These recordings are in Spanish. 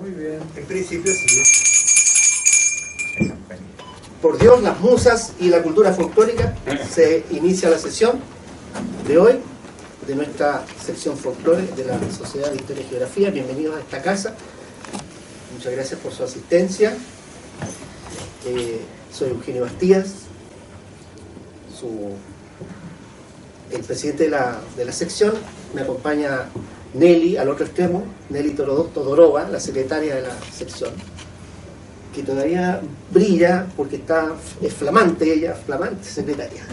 Muy bien. En principio sí. Por Dios, las musas y la cultura folclórica, se inicia la sesión de hoy de nuestra sección folclore de la Sociedad de Historia y Geografía. Bienvenidos a esta casa. Muchas gracias por su asistencia. Soy Eugenio Bastías, el presidente de la sección. Me acompaña Nelly al otro extremo, Nelly Todorova, la secretaria de la sección, que todavía brilla porque es flamante ella, flamante secretaria.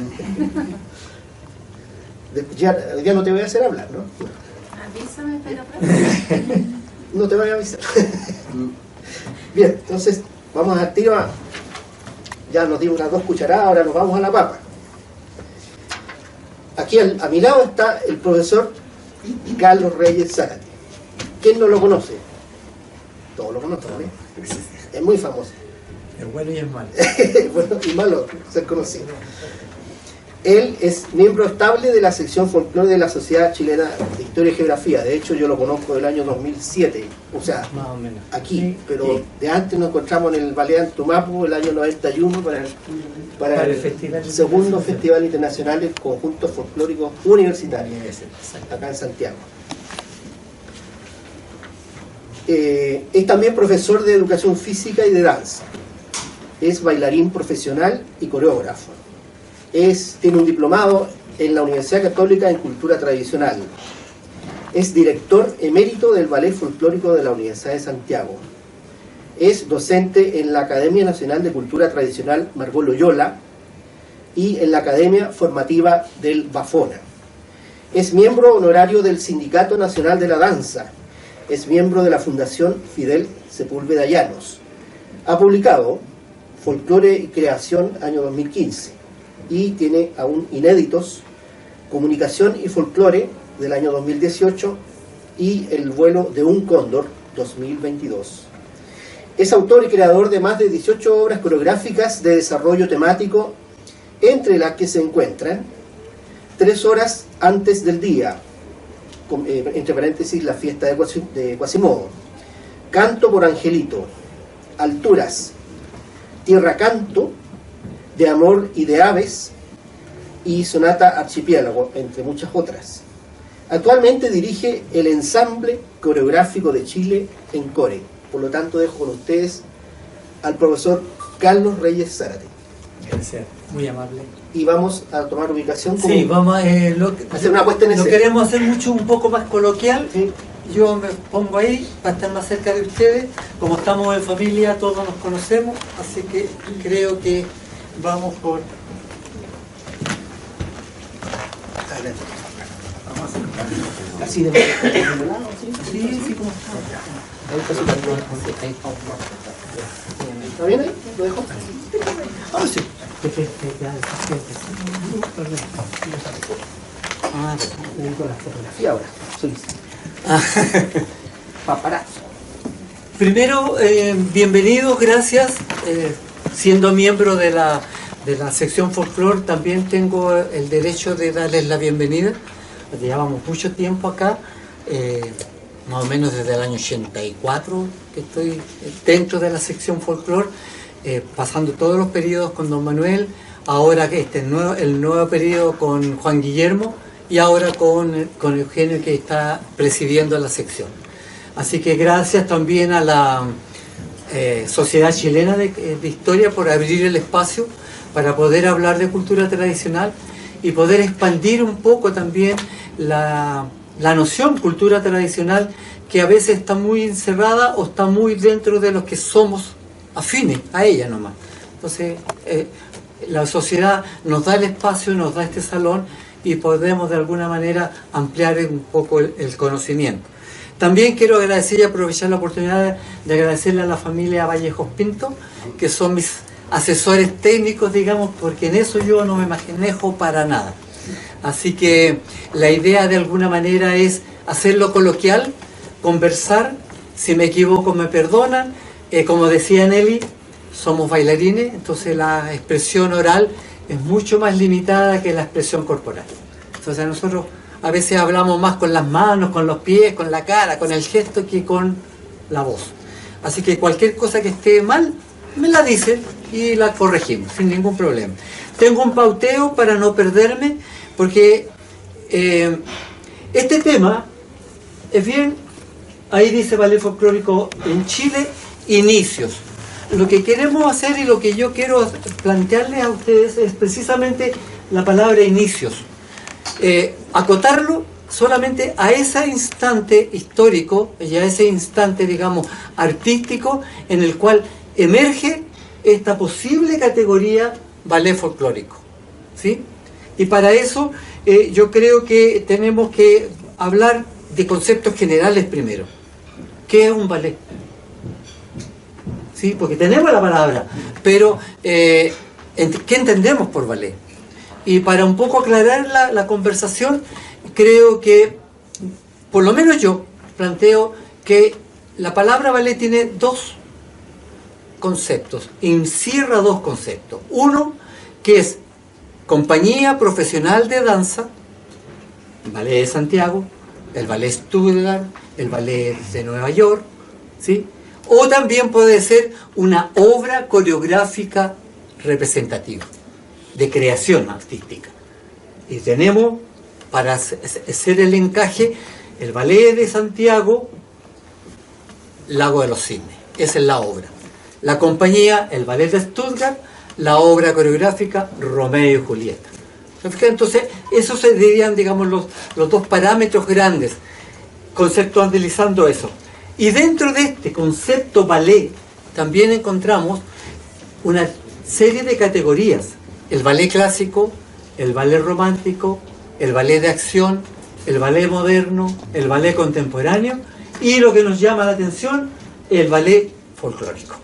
Ya no te voy a hacer hablar, ¿no? Avísame, pero No te voy a avisar. Bien, entonces vamos al tiro. Ya nos dimos unas 2 cucharadas, ahora nos vamos a la papa. Aquí a mi lado está el profesor Carlos Reyes Zárate. ¿Quién no lo conoce? Todos lo conocen, ¿no? Es muy famoso. Es bueno y es malo. Bueno y malo ser conocido. Él es miembro estable de la sección folclore de la Sociedad Chilena de Historia y Geografía. De hecho, yo lo conozco del año 2007. O sea, más o menos. Aquí, Sí, pero sí. de antes nos encontramos en el Ballet Tumapu el año 91 para el segundo Festival Internacional del Conjunto Folclórico Universitario, acá en Santiago. Es también profesor de Educación Física y de Danza. Es bailarín profesional y coreógrafo. Tiene un diplomado en la Universidad Católica en Cultura Tradicional. Es director emérito del Ballet Folclórico de la Universidad de Santiago. Es docente en la Academia Nacional de Cultura Tradicional Margot Loyola y en la Academia Formativa del Bafona. Es miembro honorario del Sindicato Nacional de la Danza. Es miembro de la Fundación Fidel Sepúlveda Llanos. Ha publicado Folclore y Creación, año 2015. Y tiene aún inéditos Comunicación y Folclore del año 2018 y El vuelo de un cóndor 2022. Es autor y creador de más de 18 obras coreográficas de desarrollo temático, entre las que se encuentran 3 horas antes del día, entre paréntesis la fiesta de Quasimodo, Canto por Angelito, Alturas, Tierra Canto, de Amor y de Aves y Sonata Archipiélago, entre muchas otras. Actualmente dirige el Ensamble Coreográfico de Chile en Core. Por lo tanto, dejo con ustedes al profesor Carlos Reyes Zárate. Gracias, muy amable. Y vamos a tomar ubicación como Sí, vamos a hacer una puesta en lo escena. queremos hacer un poco más coloquial. Sí. Yo me pongo ahí para estar más cerca de ustedes. Como estamos en familia, todos nos conocemos, así que creo que vamos por... Adelante. Vamos a hacer así de lado, ¿sí? Sí, como está. Ahí está su cartón. ¿Está bien ahí? ¿Lo dejo? Ah, sí. Me dedico a la fotografía ahora. Soy paparazzo. Primero, bienvenidos, gracias. Siendo miembro de la sección folclore, también tengo el derecho de darles la bienvenida. Llevamos mucho tiempo acá, más o menos desde el año 84 que estoy dentro de la sección folclore, pasando todos los periodos con don Manuel, ahora que el nuevo periodo con Juan Guillermo y ahora con Eugenio, que está presidiendo la sección. Así que gracias también a la Sociedad Chilena de Historia por abrir el espacio para poder hablar de cultura tradicional y poder expandir un poco también la noción cultura tradicional, que a veces está muy encerrada o está muy dentro de los que somos afines a ella nomás. Entonces la sociedad nos da el espacio, nos da este salón y podemos de alguna manera ampliar un poco el conocimiento. También quiero agradecer y aprovechar la oportunidad de agradecerle a la familia Vallejos Pinto, que son mis asesores técnicos, digamos, porque en eso yo no me manejo para nada. Así que la idea de alguna manera es hacerlo coloquial, conversar. Si me equivoco me perdonan. Como decía Nelly, somos bailarines, entonces la expresión oral es mucho más limitada que la expresión corporal. Entonces nosotros a veces hablamos más con las manos, con los pies, con la cara, con el gesto, que con la voz. Así que cualquier cosa que esté mal, me la dicen y la corregimos, sin ningún problema. Tengo un pauteo para no perderme, porque este tema es bien, ahí dice ballet folclórico en Chile, inicios. Lo que queremos hacer y lo que yo quiero plantearles a ustedes es precisamente la palabra inicios. Acotarlo solamente a ese instante histórico y a ese instante, digamos, artístico en el cual emerge esta posible categoría ballet folclórico, ¿sí? Y para eso yo creo que tenemos que hablar de conceptos generales primero. ¿Qué es un ballet? ¿Sí? Porque tenemos la palabra, pero ¿qué entendemos por ballet? Y para un poco aclarar la conversación, creo que, por lo menos yo, planteo que la palabra ballet tiene dos conceptos, encierra dos conceptos. Uno, que es compañía profesional de danza, el Ballet de Santiago, el Ballet Stuttgart, el Ballet de Nueva York, ¿sí? O también puede ser una obra coreográfica representativa, de creación artística. Y tenemos, para hacer el encaje, el Ballet de Santiago, Lago de los Cisnes. Esa es la obra. La compañía, el Ballet de Stuttgart, la obra coreográfica Romeo y Julieta. Entonces, esos serían, digamos, los dos parámetros grandes, conceptualizando eso. Y dentro de este concepto ballet, también encontramos una serie de categorías. El ballet clásico, el ballet romántico, el ballet de acción, el ballet moderno, el ballet contemporáneo y lo que nos llama la atención, el ballet folclórico.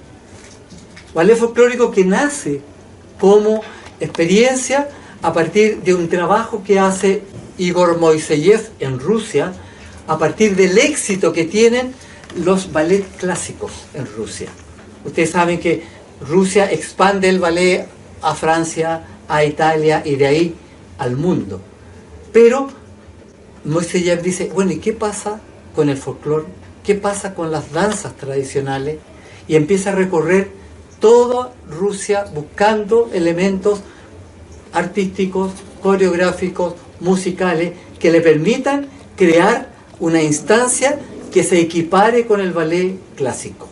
Ballet folclórico que nace como experiencia a partir de un trabajo que hace Igor Moiseyev en Rusia, a partir del éxito que tienen los ballets clásicos en Rusia. Ustedes saben que Rusia expande el ballet a Francia, a Italia y de ahí al mundo. Pero Moiseyev dice, bueno, ¿y qué pasa con el folclore? ¿Qué pasa con las danzas tradicionales? Y empieza a recorrer toda Rusia buscando elementos artísticos, coreográficos, musicales, que le permitan crear una instancia que se equipare con el ballet clásico.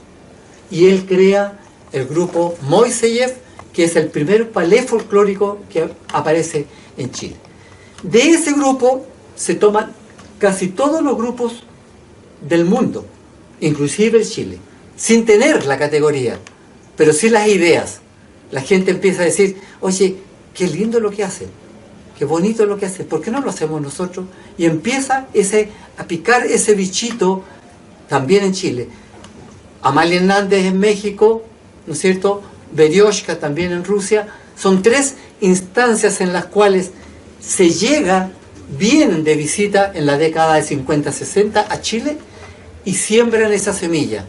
Y él crea el grupo Moiseyev, que es el primer ballet folclórico que aparece en Chile. De ese grupo se toman casi todos los grupos del mundo, inclusive el Chile, sin tener la categoría, pero sí las ideas. La gente empieza a decir, oye, qué lindo lo que hacen, qué bonito lo que hacen, ¿por qué no lo hacemos nosotros? Y empieza a picar ese bichito también en Chile. Amalia Hernández en México, ¿no es cierto? Berioshka también en Rusia. Son tres instancias en las cuales se llega, vienen de visita en la década de 50-60 a Chile y siembran esa semilla.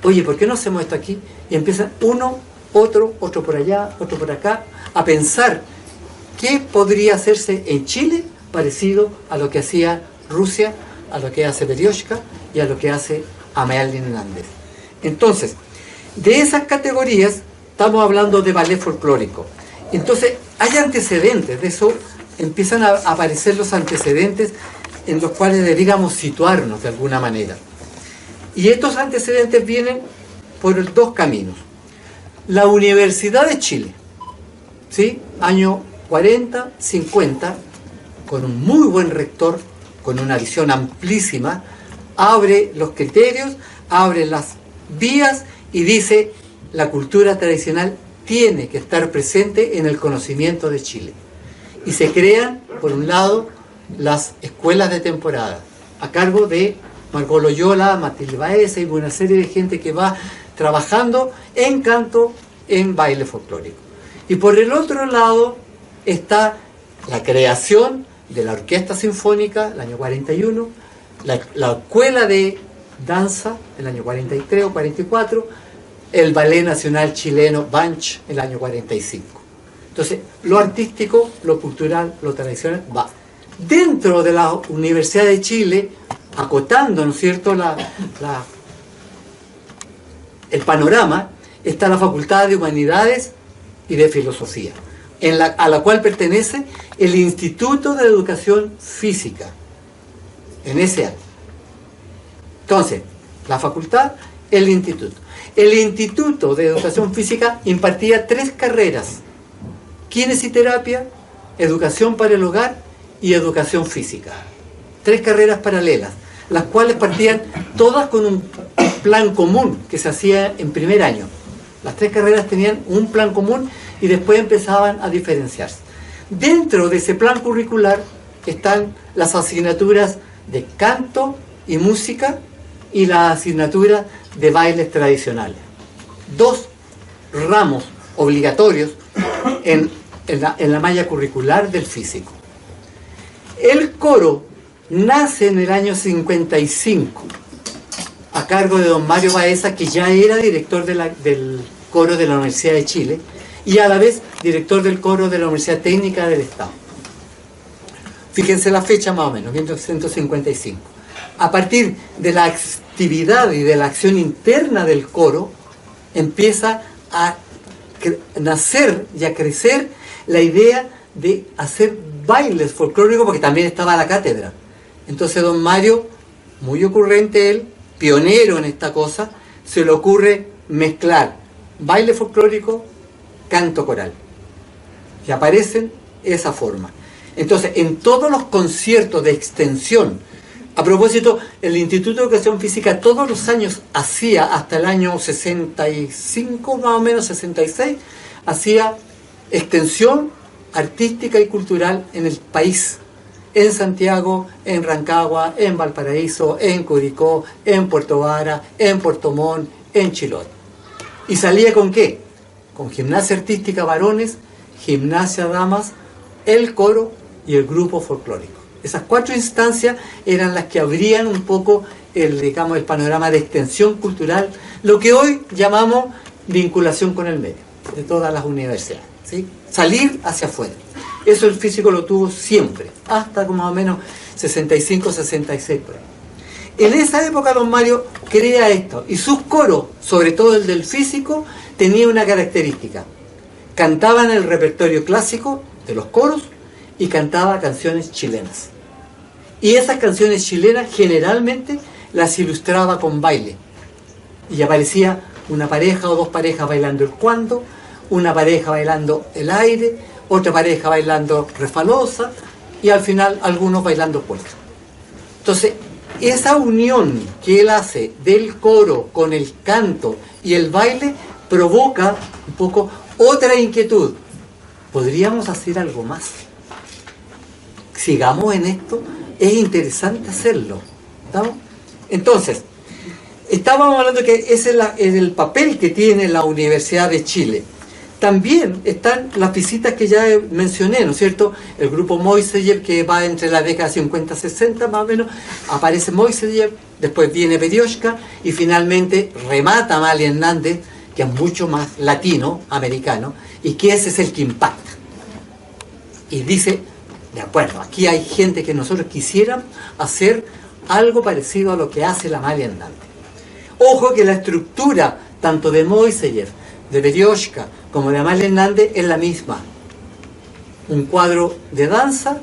Oye, ¿por qué no hacemos esto aquí? Y empiezan uno, otro por allá, otro por acá, a pensar qué podría hacerse en Chile parecido a lo que hacía Rusia, a lo que hace Berioshka y a lo que hace Amalia Hernández. Entonces, de esas categorías estamos hablando de ballet folclórico. Entonces, hay antecedentes, de eso empiezan a aparecer los antecedentes en los cuales deberíamos situarnos de alguna manera. Y estos antecedentes vienen por dos caminos. La Universidad de Chile, ¿sí? Año 40, 50, con un muy buen rector, con una visión amplísima, abre los criterios, abre las vías y dice, la cultura tradicional tiene que estar presente en el conocimiento de Chile. Y se crean, por un lado, las escuelas de temporada, a cargo de Margot Loyola, Matilde Baeza y una serie de gente que va trabajando en canto, en baile folclórico. Y por el otro lado está la creación de la Orquesta Sinfónica, el año 41, la Escuela de Danza, el año 43 o 44, el Ballet Nacional Chileno, Banch, el año 45. Entonces, lo artístico, lo cultural, lo tradicional va. Dentro de la Universidad de Chile, acotando, ¿no es cierto?, el panorama está la Facultad de Humanidades y de Filosofía, a la cual pertenece el Instituto de Educación Física, en ese año. Entonces, la facultad, el instituto. El Instituto de Educación Física impartía 3 carreras: Kinesiterapia, Educación para el Hogar y Educación Física. 3 carreras paralelas, las cuales partían todas con un plan común que se hacía en primer año. Las 3 carreras tenían un plan común y después empezaban a diferenciarse. Dentro de ese plan curricular están las asignaturas de canto y música y las asignaturas de bailes tradicionales. 2 ramos obligatorios en la malla curricular del físico. El coro nace en el año 55 a cargo de don Mario Baeza, que ya era director del coro de la Universidad de Chile y a la vez director del coro de la Universidad Técnica del Estado. Fíjense la fecha más o menos, 1955. A partir de la actividad y de la acción interna del coro, empieza a nacer y a crecer la idea de hacer bailes folclóricos, porque también estaba la cátedra. Entonces don Mario, muy ocurrente él, pionero en esta cosa, se le ocurre mezclar baile folclórico, canto coral. Y aparecen esa forma. Entonces, en todos los conciertos de extensión, a propósito, el Instituto de Educación Física todos los años hacía, hasta el año 65, más o menos 66, hacía extensión artística y cultural en el país. En Santiago, en Rancagua, en Valparaíso, en Curicó, en Puerto Vara, en Puerto Montt, en Chiloé. ¿Y salía con qué? Con gimnasia artística varones, gimnasia damas, el coro y el grupo folclórico. Esas 4 instancias eran las que abrían un poco el panorama de extensión cultural, lo que hoy llamamos vinculación con el medio, de todas las universidades, ¿sí? Salir hacia afuera. Eso el físico lo tuvo siempre, hasta más o menos 65, 66 por ahí. En esa época don Mario crea esto, y sus coros, sobre todo el del físico, tenía una característica: cantaban el repertorio clásico de los coros y cantaba canciones chilenas. Y esas canciones chilenas generalmente las ilustraba con baile. Y aparecía una pareja o 2 parejas bailando el cuando, una pareja bailando el aire, otra pareja bailando refalosa y al final algunos bailando polka. Entonces, esa unión que él hace del coro con el canto y el baile provoca un poco otra inquietud. ¿Podríamos hacer algo más? Sigamos en esto, es interesante hacerlo. ¿Estamos? Entonces, estábamos hablando que ese es el papel que tiene la Universidad de Chile. También están las visitas que ya mencioné, ¿no es cierto? El grupo Moiseyer, que va entre la década 50-60 más o menos, aparece Moiseyer, después viene Berioshka y finalmente remata Amalia Hernández, que es mucho más latino, americano, y que ese es el que impacta. Y dice, de acuerdo, aquí hay gente que nosotros quisiéramos hacer algo parecido a lo que hace la Amalia Hernández. Ojo que la estructura, tanto de Moiseyer, de Berioshka, como de Amalia Hernández, es la misma. Un cuadro de danza,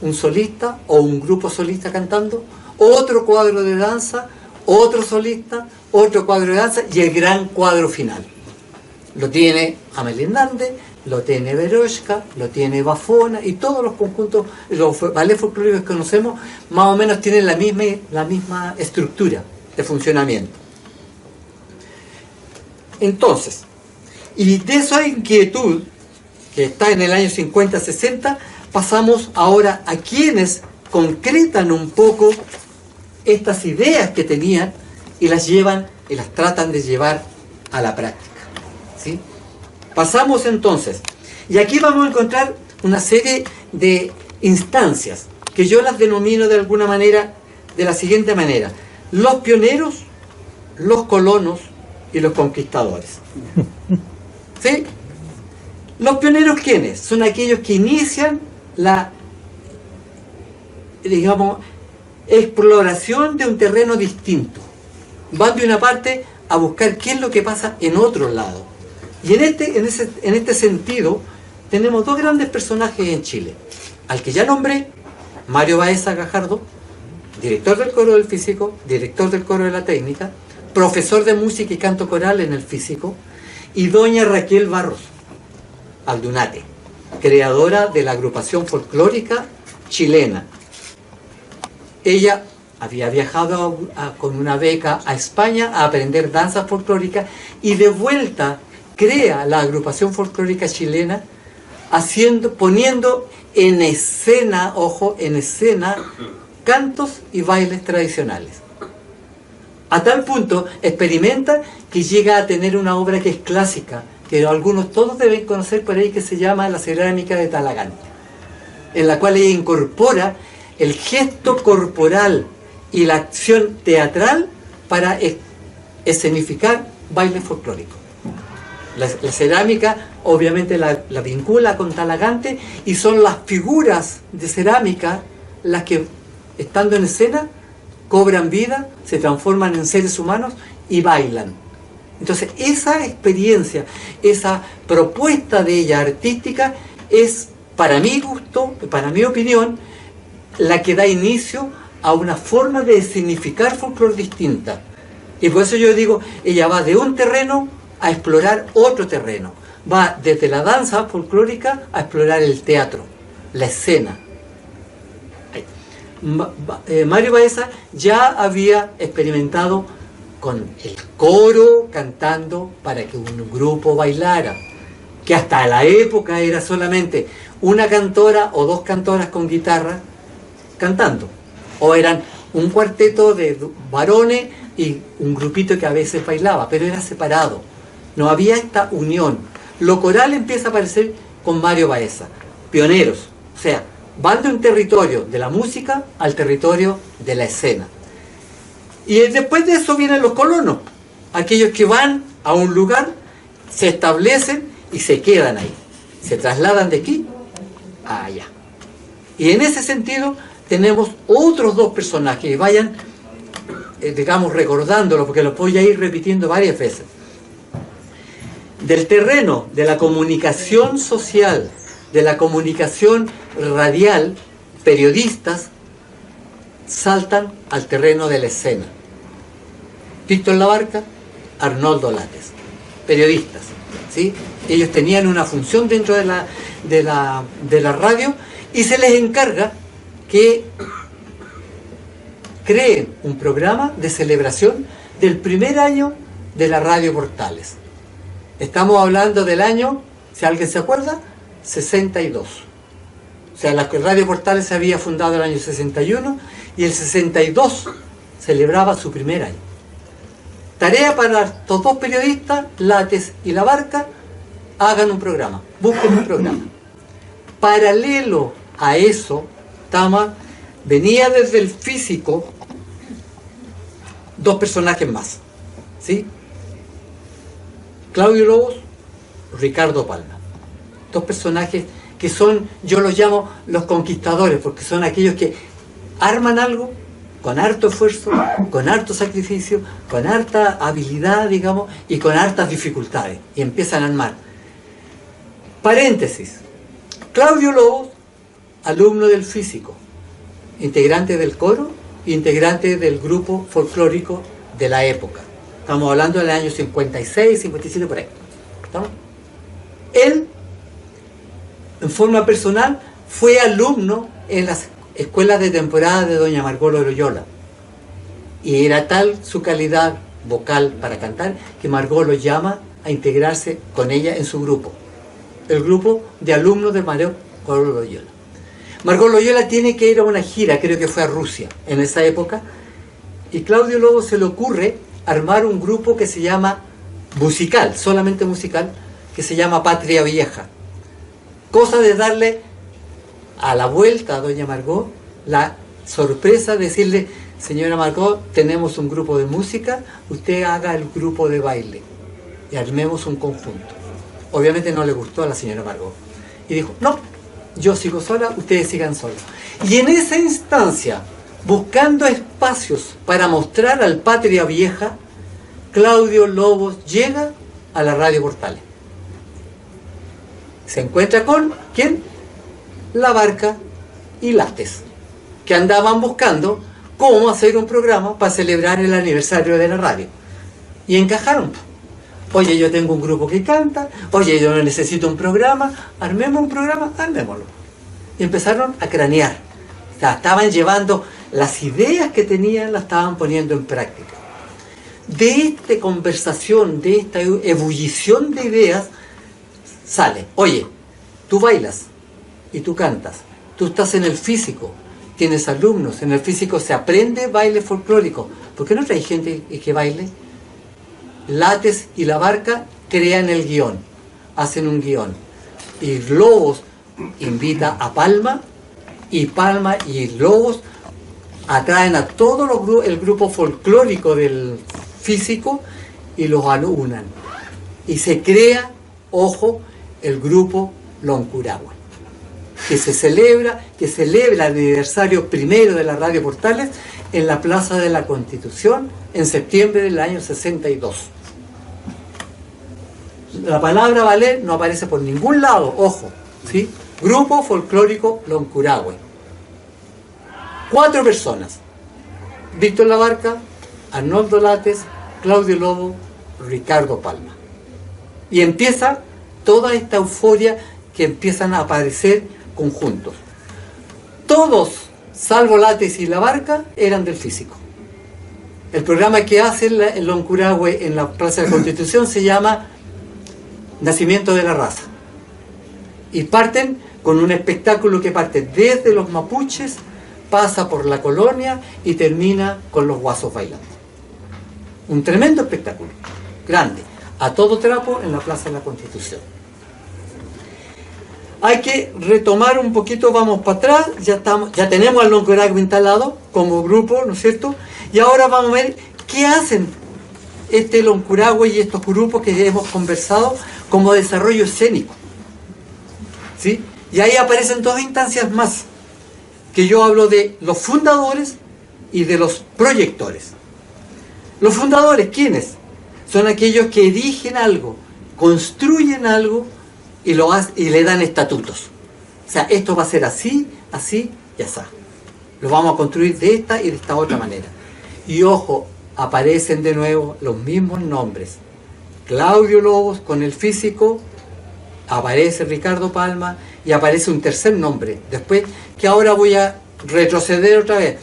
un solista o un grupo solista cantando, otro cuadro de danza, otro solista, otro cuadro de danza y el gran cuadro final. Lo tiene Amalia Hernández, lo tiene Berioshka, lo tiene Bafona y todos los conjuntos, los ballets folclóricos que conocemos, más o menos tienen la misma estructura de funcionamiento. Entonces, y de esa inquietud que está en el año 50-60, pasamos ahora a quienes concretan un poco estas ideas que tenían y las llevan y las tratan de llevar a la práctica, ¿sí? Pasamos entonces, y aquí vamos a encontrar una serie de instancias que yo las denomino de alguna manera de la siguiente manera: los pioneros, los colonos y los conquistadores. ¿Sí? ¿Los pioneros quiénes? Son aquellos que inician la, exploración de un terreno distinto. Van de una parte a buscar qué es lo que pasa en otro lado. Y en este sentido, tenemos dos grandes personajes en Chile. Al que ya nombré, Mario Baeza Gajardo, director del coro del físico, director del coro de la técnica, profesor de música y canto coral en el físico, y doña Raquel Barros Aldunate, creadora de la agrupación folclórica chilena. Ella había viajado con una beca a España a aprender danza folclórica y de vuelta crea la agrupación folclórica chilena poniendo en escena, ojo, en escena, cantos y bailes tradicionales. A tal punto experimenta que llega a tener una obra que es clásica, que todos deben conocer por ahí, que se llama La cerámica de Talagante, en la cual ella incorpora el gesto corporal y la acción teatral para escenificar bailes folclóricos. La cerámica obviamente la vincula con Talagante, y son las figuras de cerámica las que, estando en escena, cobran vida, se transforman en seres humanos y bailan. Entonces esa experiencia, esa propuesta de ella artística es, para mi gusto, para mi opinión, la que da inicio a una forma de escenificar folclore distinta. Y por eso yo digo, ella va de un terreno a explorar otro terreno. Va desde la danza folclórica a explorar el teatro, la escena. Mario Baeza ya había experimentado con el coro cantando para que un grupo bailara, que hasta la época era solamente una cantora o dos cantoras con guitarra cantando, o eran un cuarteto de varones y un grupito que a veces bailaba, pero era separado, no había esta unión. Lo coral empieza a aparecer con Mario Baeza, pioneros, o sea, van de un territorio de la música al territorio de la escena. Y después de eso vienen los colonos, aquellos que van a un lugar, se establecen y se quedan ahí, se trasladan de aquí a allá. Y en ese sentido tenemos otros dos personajes, y vayan, digamos, recordándolo, porque los voy a ir repitiendo varias veces. Del terreno de la comunicación social, de la comunicación radial, periodistas saltan al terreno de la escena. Víctor Labarca, Arnoldo Lates, periodistas, ¿sí? Ellos tenían una función dentro de la radio, y se les encarga que creen un programa de celebración del primer año de la Radio Portales. Estamos hablando del año, si alguien se acuerda, 62. O sea, la Radio Portales se había fundado el año 61 y el 62 celebraba su primer año. Tarea para estos dos periodistas, Lates y Labarca: hagan un programa, busquen un programa. Paralelo a eso, Tama venía desde el físico dos personajes más, ¿sí? Claudio Lobos, Ricardo Palma. Dos personajes que son, yo los llamo los conquistadores, porque son aquellos que arman algo con harto esfuerzo, con harto sacrificio, con harta habilidad, digamos, y con hartas dificultades, y empiezan a armar. Paréntesis: Claudio Lobos, alumno del físico, integrante del coro, integrante del grupo folclórico de la época. Estamos hablando del año 56, 57, por ahí. ¿Estamos? Él, en forma personal, fue alumno en las escuelas de temporada de doña Margot Loyola. Y era tal su calidad vocal para cantar que Margot lo llama a integrarse con ella en su grupo. El grupo de alumnos de Margot Loyola. Margot Loyola tiene que ir a una gira, creo que fue a Rusia en esa época, y Claudio Lobo se le ocurre armar un grupo que se llama musical, solamente musical, que se llama Patria Vieja. Cosa de darle a la vuelta a doña Margot la sorpresa de decirle: señora Margot, tenemos un grupo de música, usted haga el grupo de baile y armemos un conjunto. Obviamente no le gustó a la señora Margot y dijo: no, yo sigo sola, ustedes sigan solos. Y en esa instancia, buscando espacios para mostrar al Patria Vieja, Claudio Lobos llega a la Radio Portales. Se encuentra con, ¿quién? La Barca y Lates, que andaban buscando cómo hacer un programa para celebrar el aniversario de la radio. Y encajaron. Oye, yo tengo un grupo que canta, oye, yo necesito un programa, armemos un programa, armémoslo. Y empezaron a cranear. O sea, estaban llevando las ideas que tenían, las estaban poniendo en práctica. De esta conversación, de esta ebullición de ideas, sale, oye, tú bailas y tú cantas, tú estás en el físico, tienes alumnos, en el físico se aprende baile folclórico, ¿por qué no traes gente que baile? Lates y La Barca crean el guión, hacen un guión, y Lobos invita a Palma y Lobos atraen a todo el grupo folclórico del físico y los aúnan. Y se crea, ojo, el grupo Loncurahue, que celebra el aniversario primero de la Radio Portales en la Plaza de la Constitución en septiembre del año 62. La palabra ballet no aparece por ningún lado, ojo, ¿sí? Grupo Folclórico Loncurahue. 4 personas: Víctor La Barca, Arnoldo Lates, Claudio Lobo, Ricardo Palma. Y empieza toda esta euforia que empiezan a aparecer conjuntos. Todos, salvo Lates y La Barca, eran del físico. El programa que hace el Loncurahue en la Plaza de la Constitución se llama Nacimiento de la Raza. Y parten con un espectáculo que parte desde los mapuches, pasa por la colonia y termina con los guasos bailando. Un tremendo espectáculo, grande, a todo trapo en la Plaza de la Constitución. Hay que retomar un poquito, vamos para atrás, ya tenemos al Loncurahue instalado como grupo, ¿no es cierto? Y ahora vamos a ver qué hacen este Loncurahue y estos grupos que hemos conversado como desarrollo escénico, ¿sí? Y ahí aparecen 2 instancias más, que yo hablo de los fundadores y de los proyectores. Los fundadores, ¿quiénes? Son aquellos que erigen algo, construyen algo y le dan estatutos. O sea, esto va a ser así, así y así. Lo vamos a construir de esta y de esta otra manera. Y ojo, aparecen de nuevo los mismos nombres. Claudio Lobos con el físico, aparece Ricardo Palma y aparece un tercer nombre. Después, que ahora voy a retroceder otra vez.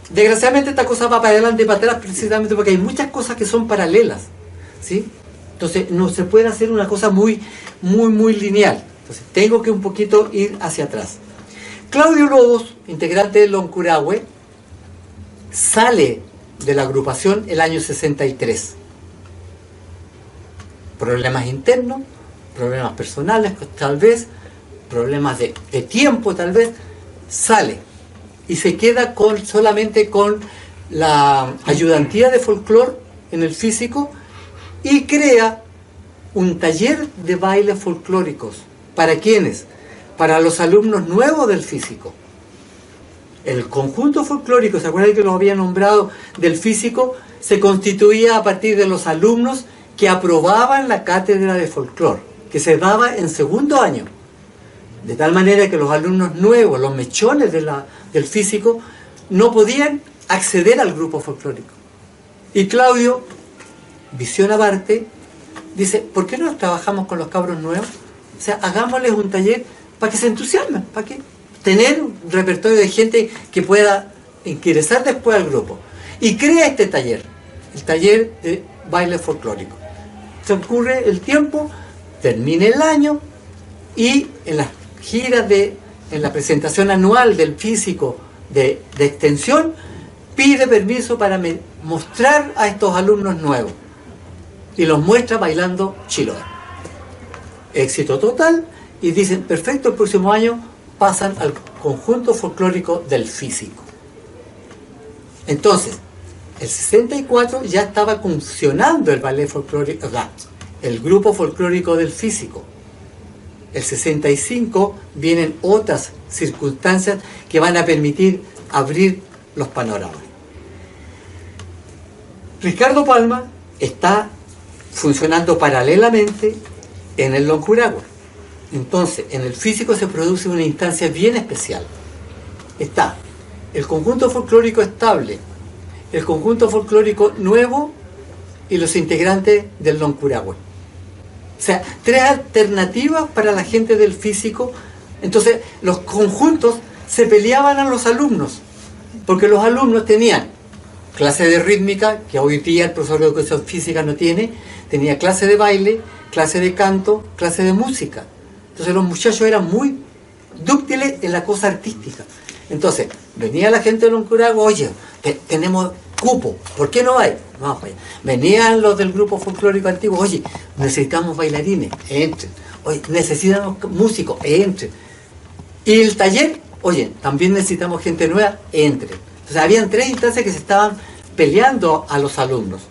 Desgraciadamente esta cosa va para adelante y para atrás precisamente porque hay muchas cosas que son paralelas, ¿sí? Entonces no se puede hacer una cosa muy lineal. Entonces tengo que un poquito ir hacia atrás. Claudio Lobos, integrante del Loncurahue, sale de la agrupación el año 63. Problemas internos, problemas personales tal vez, problemas de tiempo tal vez, sale y se queda solamente con la ayudantía de folclore en el físico y crea un taller de bailes folclóricos. ¿Para quiénes? Para los alumnos nuevos del físico. El conjunto folclórico, ¿se acuerdan que lo había nombrado del físico? Se constituía a partir de los alumnos que aprobaban la cátedra de folclore, que se daba en segundo año. De tal manera que los alumnos nuevos, los mechones del físico, no podían acceder al grupo folclórico. Y Claudio, visión aparte, dice, ¿por qué no trabajamos con los cabros nuevos? O sea, hagámosles un taller para que se entusiasmen, para que tener un repertorio de gente que pueda ingresar después al grupo. Y crea este taller, el taller de baile folclórico. Transcurre el tiempo, termina el año y en las giras en la presentación anual del físico de extensión, pide permiso para mostrar a estos alumnos nuevos y los muestra bailando Chiloé. Éxito total y dicen, perfecto, el próximo año pasan al conjunto folclórico del físico. Entonces, el 64 ya estaba funcionando el ballet folclórico, el grupo folclórico del físico. El 65 vienen otras circunstancias que van a permitir abrir los panoramas. Ricardo Palma está funcionando paralelamente en el Loncuragua. Entonces, en el físico se produce una instancia bien especial. Está el conjunto folclórico estable, el conjunto folclórico nuevo y los integrantes del Loncuragua. O sea, 3 alternativas para la gente del físico. Entonces, los conjuntos se peleaban a los alumnos, porque los alumnos tenían clase de rítmica, que hoy día el profesor de educación física no tiene, tenía clase de baile, clase de canto, clase de música. Entonces los muchachos eran muy dúctiles en la cosa artística. Entonces, venía la gente de Loncuragua, oye, tenemos cupo, ¿por qué no hay? Vamos allá. Venían los del grupo folclórico antiguo, oye, necesitamos bailarines, entren. Oye, necesitamos músicos, entren. Y el taller, oye, también necesitamos gente nueva, entren. Entonces, habían 3 instancias que se estaban peleando a los alumnos.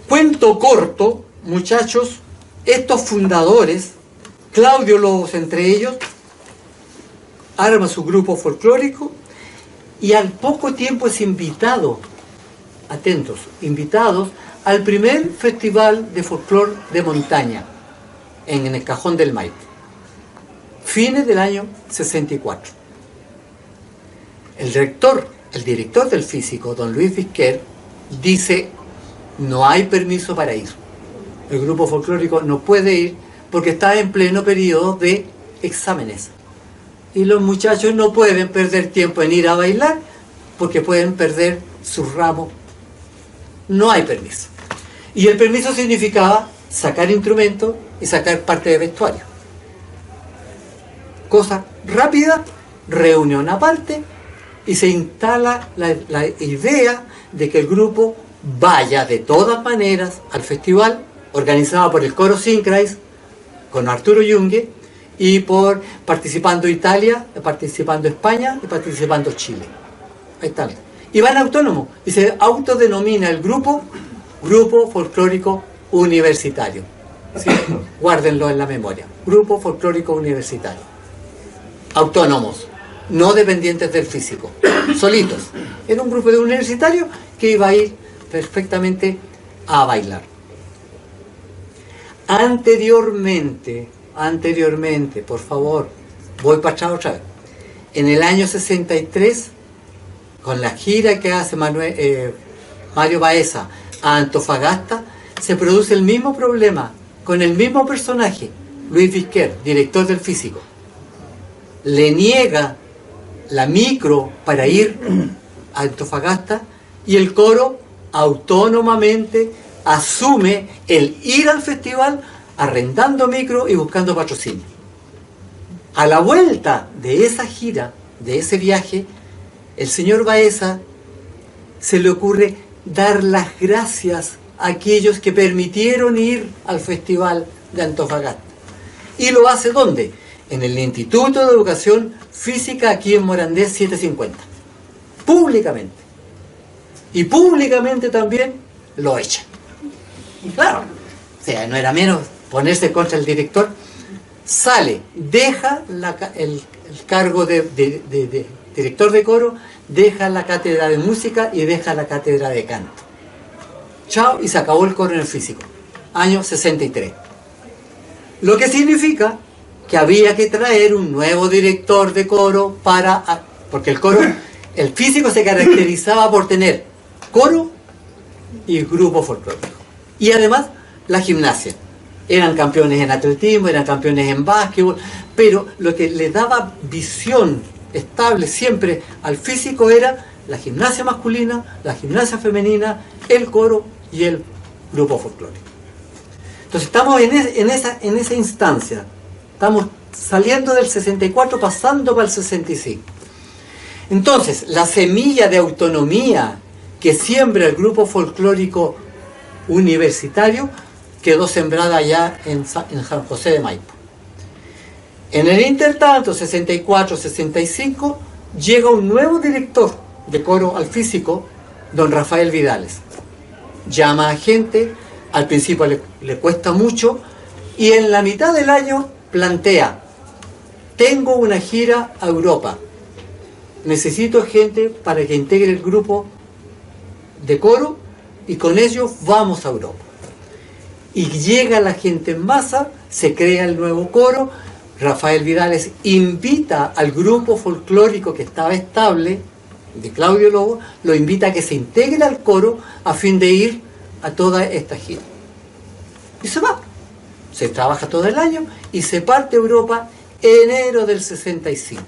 Cuento corto, muchachos, estos fundadores, Claudio Lobos entre ellos, arma su grupo folclórico y al poco tiempo es invitado, atentos, invitados al primer festival de folclor de montaña en el Cajón del Maipo, fines del año 64. El director del físico, don Luis Vizquer, dice: no hay permiso para ir. El grupo folclórico no puede ir porque está en pleno periodo de exámenes. Y los muchachos no pueden perder tiempo en ir a bailar porque pueden perder su ramo. No hay permiso. Y el permiso significaba sacar instrumentos y sacar parte de vestuario. Cosa rápida, reunión aparte, y se instala la idea de que el grupo vaya de todas maneras al festival organizado por el coro Sincrais con Arturo Yungue y por participando Italia, participando España y participando Chile. Ahí está. Y van autónomos y se autodenomina el grupo Folclórico Universitario. ¿Sí? Guárdenlo en la memoria. Grupo Folclórico Universitario. Autónomos, no dependientes del físico, solitos. Era un grupo de universitarios que iba a ir perfectamente a bailar. Anteriormente, por favor, voy para atrás otra vez. En el año 63, con la gira que hace Mario Baeza a Antofagasta, se produce el mismo problema, con el mismo personaje, Luis Vizquer, director del físico. Le niega la micro para ir a Antofagasta y el coro autónomamente asume el ir al festival arrendando micro y buscando patrocinio. A la vuelta de esa gira, de ese viaje, el señor Baeza se le ocurre dar las gracias a aquellos que permitieron ir al festival de Antofagasta. ¿Y lo hace dónde? En el Instituto de Educación Física aquí en Morandé 750. Públicamente. Y públicamente también lo echan. Y claro, o sea, no era menos ponerse contra el director. Sale, deja el cargo de director de coro, deja la cátedra de música y deja la cátedra de canto. Chao, y se acabó el coro en el físico. Año 63. Lo que significa que había que traer un nuevo director de coro porque el coro, el físico se caracterizaba por tener coro y grupo folclórico. Y además la gimnasia. Eran campeones en atletismo, eran campeones en básquetbol, pero lo que le daba visión estable siempre al físico era la gimnasia masculina, la gimnasia femenina, el coro y el grupo folclórico. Entonces estamos en esa instancia. Estamos saliendo del 64, pasando para el 65. Entonces, la semilla de autonomía que siembra el grupo folclórico universitario quedó sembrada ya en San José de Maipo. En el intertanto, 64-65, llega un nuevo director de coro al físico, don Rafael Vidales. Llama a gente, al principio le cuesta mucho, y en la mitad del año plantea: tengo una gira a Europa, necesito gente para que integre el grupo de coro y con ellos vamos a Europa. Y llega la gente en masa, se crea el nuevo coro, Rafael Vidales invita al grupo folclórico que estaba estable, de Claudio Lobo, lo invita a que se integre al coro a fin de ir a toda esta gira. Y se va. Se trabaja todo el año y se parte a Europa enero del 65.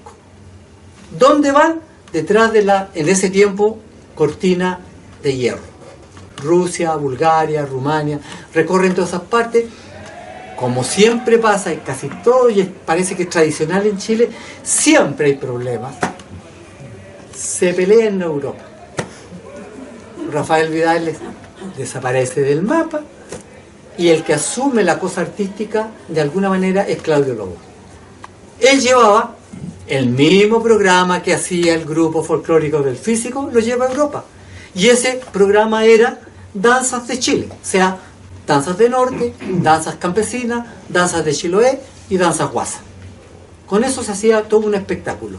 ¿Dónde van? Detrás de la, en ese tiempo, cortina de hierro. Rusia, Bulgaria, Rumania, recorren todas esas partes. Como siempre pasa en casi todo, y parece que es tradicional en Chile, siempre hay problemas. Se pelea en Europa. Rafael Vidal desaparece del mapa y el que asume la cosa artística de alguna manera es Claudio Lobo. Él llevaba el mismo programa que hacía el grupo folclórico del Físico, lo lleva a Europa. Y ese programa era danzas de Chile, o sea, danzas de norte, danzas campesinas, danzas de Chiloé y danzas guasas. Con eso se hacía todo un espectáculo.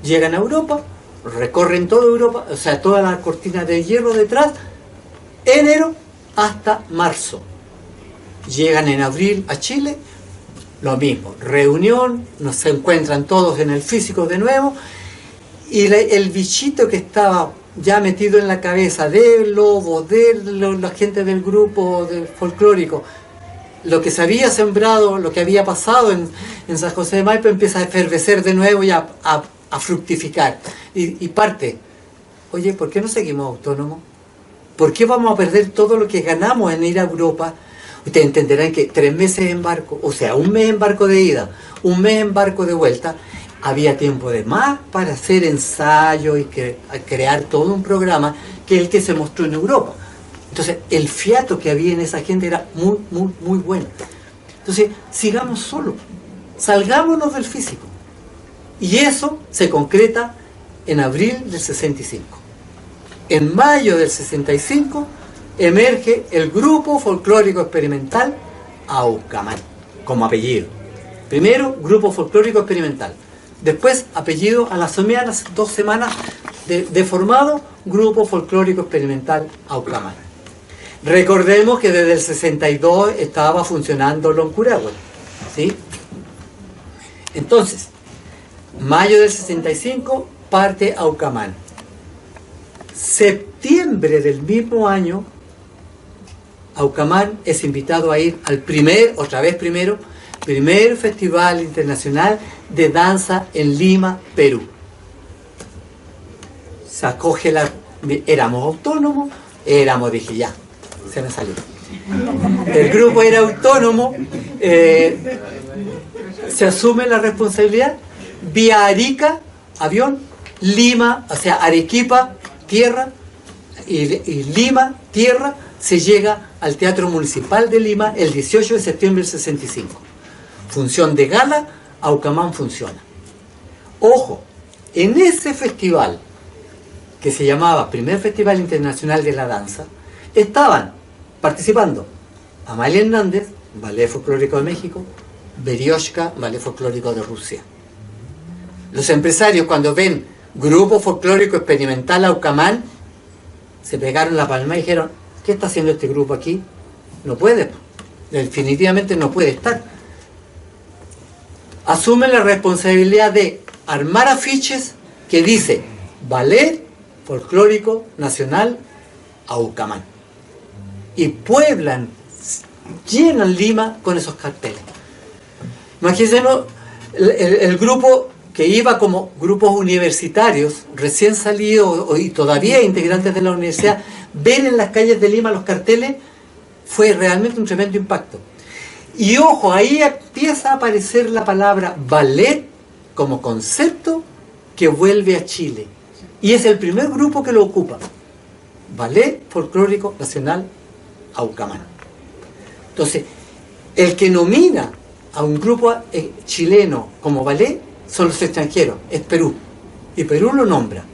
Llegan a Europa, recorren toda Europa, o sea, toda la cortina de hierro detrás, enero hasta marzo. Llegan en abril a Chile, lo mismo, reunión, se encuentran todos en el Físico de nuevo, y el bichito que estaba ya metido en la cabeza del Lobo, de la gente del grupo folclórico, lo que se había sembrado, lo que había pasado en San José de Maipo, empieza a efervecer de nuevo y a fructificar. Y parte, oye, ¿por qué no seguimos autónomos? ¿Por qué vamos a perder todo lo que ganamos en ir a Europa? Ustedes entenderán que 3 meses en barco, o sea, 1 mes en barco de ida, 1 mes en barco de vuelta, había tiempo de más para hacer ensayos y crear todo un programa que el que se mostró en Europa. Entonces, el fiato que había en esa gente era muy, muy, muy bueno. Entonces, sigamos solos, salgámonos del Físico. Y eso se concreta en abril del 65. En mayo del 65 emerge el Grupo Folclórico Experimental Aucamán, como apellido. Primero, Grupo Folclórico Experimental. Después, apellido a las 2 semanas de formado, Grupo Folclórico Experimental Aucamán. Recordemos que desde el 62 estaba funcionando Loncurahue, ¿sí? Entonces, mayo del 65 parte Aucamán. Septiembre del mismo año, Aucamán es invitado a ir al primer Festival Internacional de Danza en Lima, Perú. Se acoge éramos autónomos, dije ya, se me salió. El grupo era autónomo, se asume la responsabilidad, vía Arica, avión, Lima, o sea, Arequipa, tierra, y Lima, tierra, se llega al Teatro Municipal de Lima el 18 de septiembre del 65. Función de gala, Aucamán funciona. Ojo, en ese festival, que se llamaba Primer Festival Internacional de la Danza, estaban participando Amalia Hernández, Ballet Folclórico de México, Berioshka, Ballet Folclórico de Rusia. Los empresarios, cuando ven Grupo Folclórico Experimental Aucamán, se pegaron la palma y dijeron, ¿qué está haciendo este grupo aquí? No puede, definitivamente no puede estar. Asumen la responsabilidad de armar afiches que dice Ballet Folclórico Nacional Aucamán. Y pueblan, llenan Lima con esos carteles. Imagínense el grupo que iba como grupos universitarios, recién salidos y todavía integrantes de la universidad, ver en las calles de Lima los carteles, fue realmente un tremendo impacto. Y ojo, ahí empieza a aparecer la palabra ballet como concepto que vuelve a Chile. Y es el primer grupo que lo ocupa. Ballet Folclórico Nacional Aucamán. Entonces, el que nomina a un grupo chileno como ballet son los extranjeros, es Perú. Y Perú lo nombra.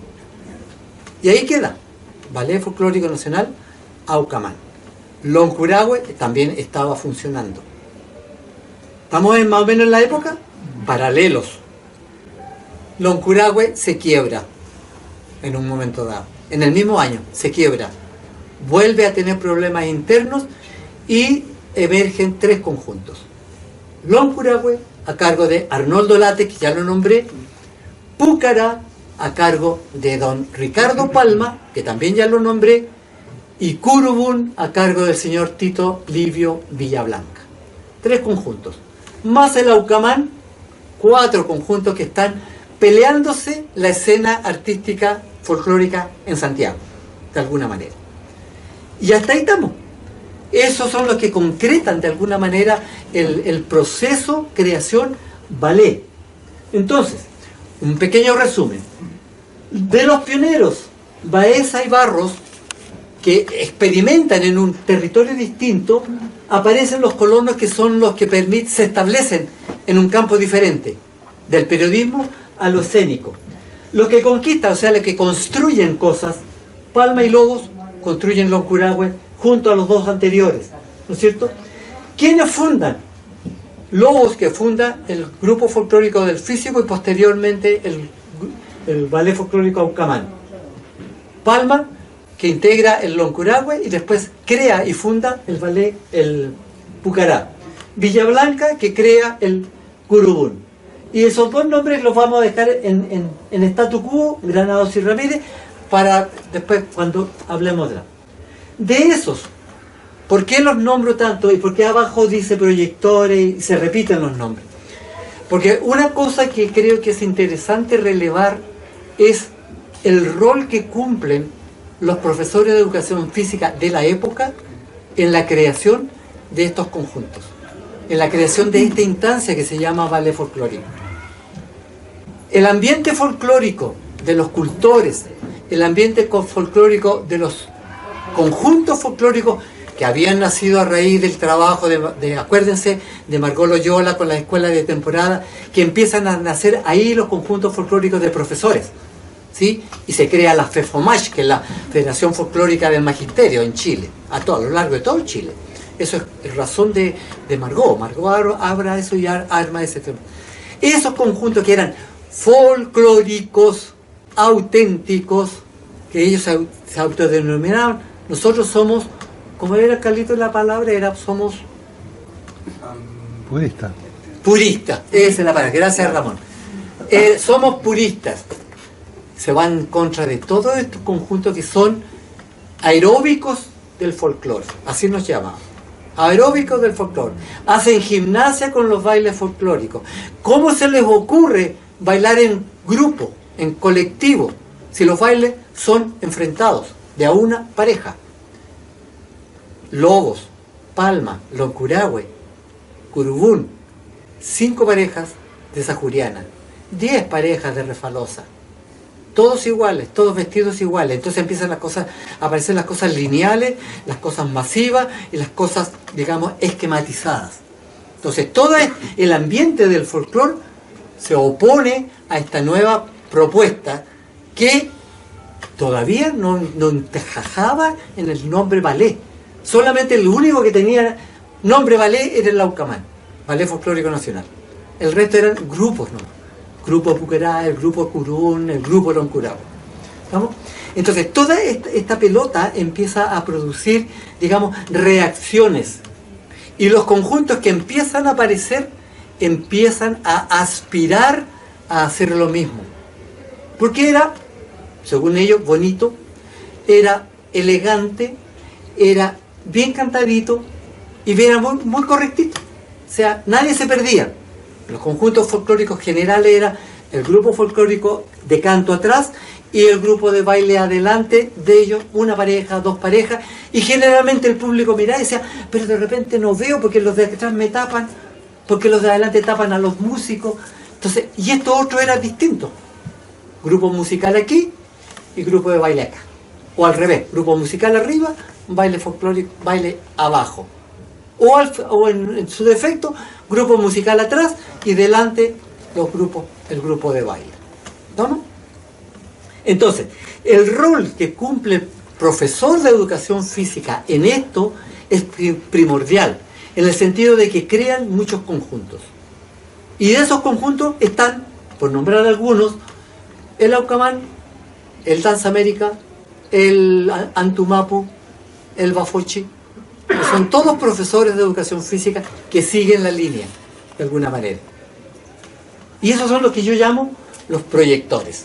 Y ahí queda. Ballet Folclórico Nacional Aucamán. Loncurahue también estaba funcionando. ¿Estamos más o menos en la época? Paralelos. Loncurahue se quiebra en un momento dado. En el mismo año se quiebra. vuelve a tener problemas internos y emergen 3 conjuntos. Loncurahue, a cargo de Arnoldo Late, que ya lo nombré, Púcara, a cargo de don Ricardo Palma, que también ya lo nombré, y Curubún, a cargo del señor Tito Livio Villablanca. 3 conjuntos. Más el Aucamán, 4 conjuntos que están peleándose la escena artística folclórica en Santiago, de alguna manera. Y hasta ahí estamos. Esos son los que concretan de alguna manera el proceso creación ballet. Entonces, un pequeño resumen. De los pioneros, Baeza y Barros, que experimentan en un territorio distinto, aparecen los colonos que son los que se establecen en un campo diferente, del periodismo a lo escénico. Los que conquistan, o sea, los que construyen cosas, Palma y Lobos construyen Loncurahue junto a los 2 anteriores, ¿no es cierto? ¿Quiénes fundan? Lobos, que funda el grupo folclórico del Físico y posteriormente el ballet folclórico Aucamán. Palma, que integra el Loncurahue y después crea y funda el ballet el Pucará. Villablanca, que crea el Curubún. Y esos 2 nombres los vamos a dejar en statu quo, Granados y Ramírez, para después cuando hablemos de esos. ¿Por qué los nombro tanto? ¿Y por qué abajo dice proyectores y se repiten los nombres? Porque una cosa que creo que es interesante relevar es el rol que cumplen los profesores de educación física de la época en la creación de estos conjuntos, en la creación de esta instancia que se llama ballet folclórico. El ambiente folclórico de los cultores, el ambiente folclórico de los conjuntos folclóricos que habían nacido a raíz del trabajo acuérdense, de Margot Loyola con la escuela de temporada, que empiezan a nacer ahí los conjuntos folclóricos de profesores, ¿sí? Y se crea la FEFOMACH, que es la Federación Folclórica del Magisterio en Chile, a lo largo de todo Chile. Eso es razón de Margot. Margot abra eso y arma ese tema. Esos conjuntos que eran folclóricos, auténticos, que ellos se autodenominaban, nosotros somos, ¿cómo era, Carlito, la palabra? Somos purista. Puristas, esa es la palabra, gracias Ramón. Somos puristas. Se van en contra de todos estos conjuntos que son aeróbicos del folclore, así nos llamamos. Aeróbicos del folclore. Hacen gimnasia con los bailes folclóricos. ¿Cómo se les ocurre bailar en grupo, en colectivo, si los bailes son enfrentados de a una pareja? Lobos, Palma, Loncurahue, Curubún, 5 parejas de Sajuriana, 10 parejas de Refalosa, todos iguales, todos vestidos iguales. Entonces empiezan a aparecer las cosas lineales, las cosas masivas y las cosas, digamos, esquematizadas. Entonces todo el ambiente del folclore se opone a esta nueva propuesta que todavía no encajaba en el nombre ballet. Solamente el único que tenía nombre ballet era el Aucamán, Ballet Folclórico Nacional. El resto eran grupos, ¿no? Grupo Pucará, el grupo Curún, el grupo Loncurahue. ¿Vamos? Entonces toda esta pelota empieza a producir, digamos, reacciones. Y los conjuntos que empiezan a aparecer empiezan a aspirar a hacer lo mismo. Porque era, según ellos, bonito, era elegante, era bien cantadito y era muy correctito. O sea, nadie se perdía. Los conjuntos folclóricos generales era el grupo folclórico de canto atrás y el grupo de baile adelante, de ellos una pareja, 2 parejas, y generalmente el público miraba y decía, pero de repente no veo porque los de atrás me tapan, porque los de adelante tapan a los músicos. Entonces, y esto otro era distinto. Grupo musical aquí y grupo de baile acá. O al revés, grupo musical arriba, baile folclórico, baile abajo. O en su defecto, grupo musical atrás y delante el grupo de baile. ¿Vamos? Entonces, el rol que cumple el profesor de educación física en esto es primordial, en el sentido de que crean muchos conjuntos. Y de esos conjuntos están, por nombrar algunos, el Aucamán, el Danza América, el Antumapu, el Bafochi, que son todos profesores de educación física que siguen la línea, de alguna manera. Y esos son los que yo llamo los proyectores.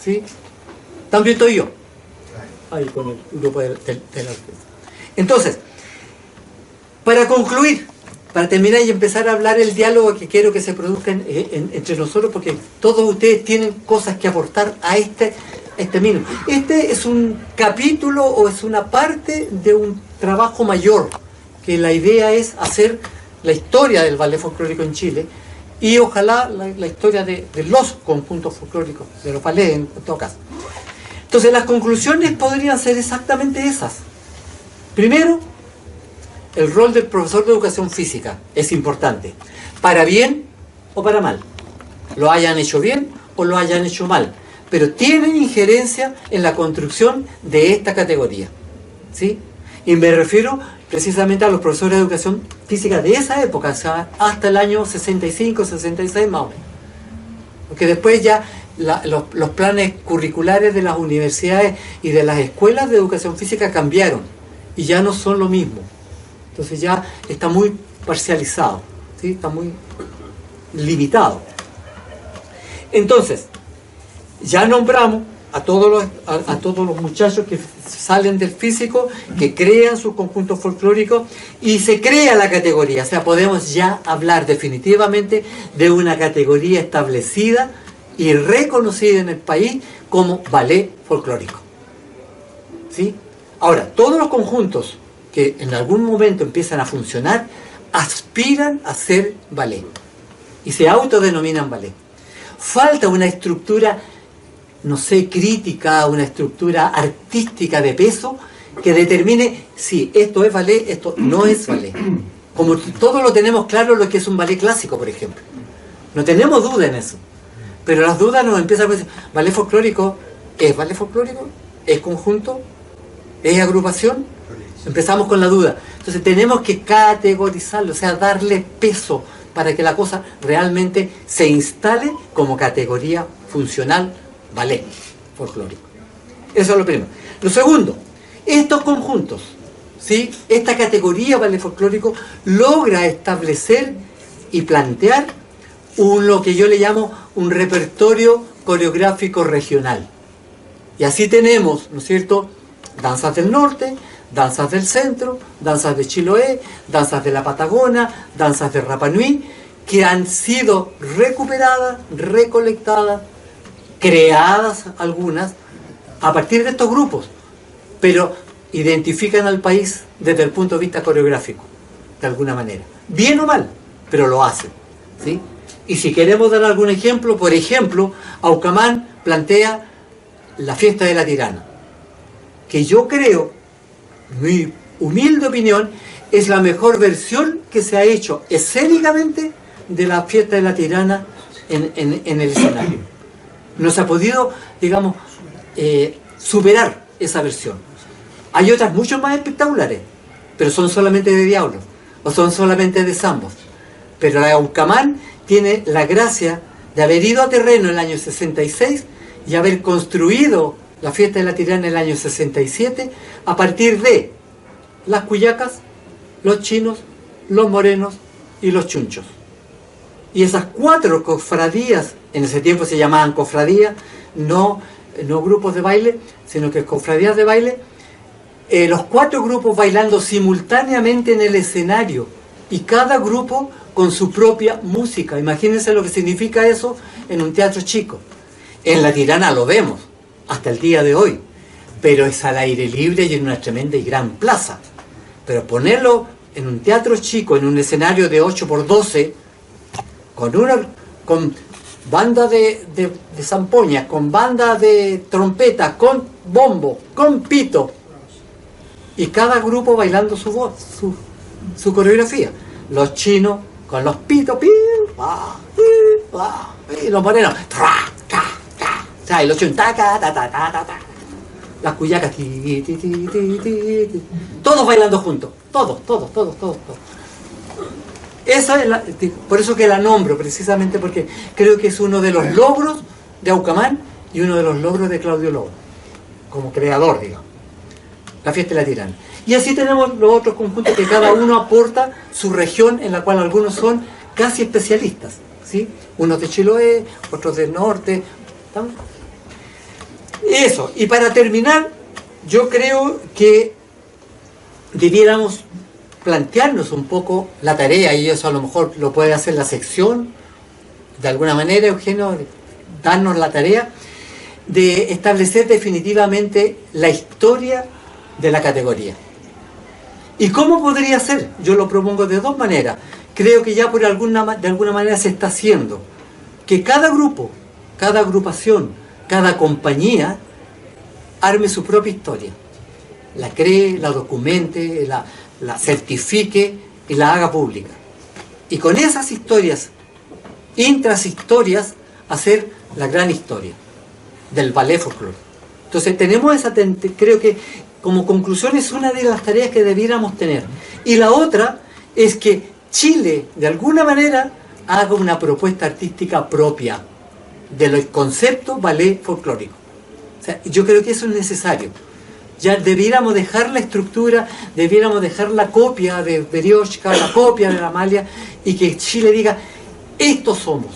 ¿Sí? También estoy yo, ahí con el grupo del Entonces, para concluir, para terminar y empezar a hablar el diálogo que quiero que se produzca entre nosotros, porque todos ustedes tienen cosas que aportar a este mismo. Este es un capítulo o es una parte de un trabajo mayor, que la idea es hacer la historia del ballet folclórico en Chile y ojalá la historia de los conjuntos folclóricos, de los ballets en todo caso. Entonces las conclusiones podrían ser exactamente esas. Primero, el rol del profesor de educación física es importante, para bien o para mal. Lo hayan hecho bien o lo hayan hecho mal, pero tienen injerencia en la construcción de esta categoría. ¿Sí? Y me refiero precisamente a los profesores de educación física de esa época, o sea, hasta el año 65, 66 más o menos. Porque después ya los planes curriculares de las universidades y de las escuelas de educación física cambiaron y ya no son lo mismo. Entonces ya está muy parcializado, ¿sí? Está muy limitado. Entonces, ya nombramos a todos los muchachos que salen del físico, que crean sus conjuntos folclóricos y se crea la categoría. O sea, podemos ya hablar definitivamente de una categoría establecida y reconocida en el país como ballet folclórico. ¿Sí? Ahora, todos los conjuntos que en algún momento empiezan a funcionar aspiran a ser ballet y se autodenominan ballet. Falta una estructura, no sé, crítica, una estructura artística de peso que determine si esto es ballet, esto no es ballet. Como todos lo tenemos claro lo que es un ballet clásico, por ejemplo. No tenemos duda en eso. Pero las dudas nos empiezan a decir, ¿ballet folclórico es ballet folclórico? ¿Es conjunto? ¿Es agrupación? Empezamos con la duda. Entonces tenemos que categorizarlo, o sea, darle peso para que la cosa realmente se instale como categoría funcional ballet folclórico. Eso es lo primero. Lo segundo, estos conjuntos, ¿sí? Esta categoría ballet folclórico logra establecer y plantear lo que yo le llamo un repertorio coreográfico regional. Y así tenemos, ¿no es cierto?, danzas del norte, danzas del centro, danzas de Chiloé, danzas de la Patagonia, danzas de Rapa Nui, que han sido recuperadas, recolectadas, creadas algunas, a partir de estos grupos, pero identifican al país desde el punto de vista coreográfico, de alguna manera. Bien o mal, pero lo hacen. ¿Sí? Y si queremos dar algún ejemplo, por ejemplo, Aucamán plantea la fiesta de la tirana, que yo creo, mi humilde opinión, es la mejor versión que se ha hecho escénicamente de la fiesta de la tirana en el escenario. No se ha podido, digamos, superar esa versión. Hay otras mucho más espectaculares, pero son solamente de diablos, o son solamente de zambos. Pero la de Aucamán tiene la gracia de haber ido a terreno en el año 66 y haber construido la fiesta de la tirana en el año 67 a partir de las cuyacas, los chinos, los morenos y los chunchos. Y esas 4 cofradías, en ese tiempo se llamaban cofradías, no grupos de baile, sino que cofradías de baile, los 4 grupos bailando simultáneamente en el escenario y cada grupo con su propia música. Imagínense lo que significa eso en un teatro chico. En la tirana lo vemos hasta el día de hoy, pero es al aire libre y en una tremenda y gran plaza. Pero ponerlo en un teatro chico, en un escenario de 8x12, con banda de zampoñas, con banda de trompeta, con bombo, con pito, y cada grupo bailando su voz, su coreografía. Los chinos con los pitos, y los morenos, y los chinos, las cuyacas, todos bailando juntos, todos. Esa es por eso que la nombro, precisamente porque creo que es uno de los logros de Aucamán y uno de los logros de Claudio Lobo, como creador, digamos. la fiesta de la tirana. Y así tenemos los otros conjuntos que cada uno aporta su región, en la cual algunos son casi especialistas, ¿sí? Unos de Chiloé, otros del norte. ¿Estamos? Eso. Y para terminar, yo creo que debiéramos plantearnos un poco la tarea, y eso a lo mejor lo puede hacer la sección, de alguna manera, Eugenio, darnos la tarea de establecer definitivamente la historia de la categoría. ¿Y cómo podría ser? Yo lo propongo de dos maneras. Creo que ya de alguna manera se está haciendo. Que cada grupo, cada agrupación, cada compañía arme su propia historia. La cree, la documente, la certifique y la haga pública. Y con esas historias, intrashistorias, hacer la gran historia del ballet folclore. Entonces tenemos creo que como conclusión es una de las tareas que debiéramos tener. Y la otra es que Chile, de alguna manera, haga una propuesta artística propia del concepto ballet folclórico. O sea, yo creo que eso es necesario. Ya debiéramos dejar la estructura, debiéramos dejar la copia de Beriochka, la copia de la Amalia, y que Chile diga, estos somos.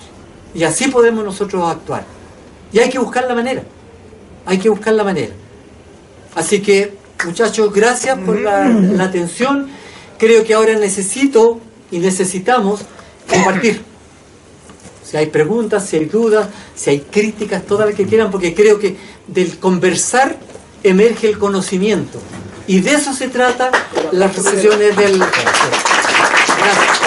Y así podemos nosotros actuar. Y hay que buscar la manera. Hay que buscar la manera. Así que, muchachos, gracias por la atención. Creo que ahora necesito y necesitamos compartir. Si hay preguntas, si hay dudas, si hay críticas, todas las que quieran, porque creo que del conversar emerge el conocimiento. Y de eso se trata las sesiones del... Gracias.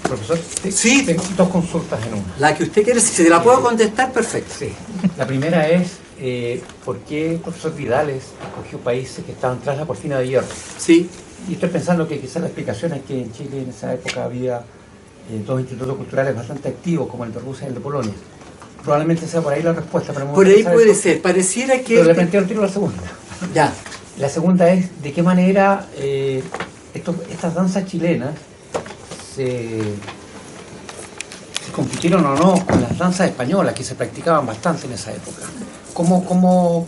Profesor, Sí. tengo dos consultas en una. La que usted quiere, si se la puedo contestar, perfecto. Sí. La primera es, ¿por qué el profesor Vidales escogió países que estaban tras la cortina de hierro? Sí. Y estoy pensando que quizás la explicación es que en Chile en esa época había dos institutos culturales bastante activos, como el de Rusia y el de Polonia. Probablemente sea por ahí la respuesta. Pero Por ahí puede ser. Pareciera que... Pero le planteo el tiro la segunda. Ya. La segunda es, ¿de qué manera estas danzas chilenas se compitieron o no con las danzas españolas que se practicaban bastante en esa época? ¿Cómo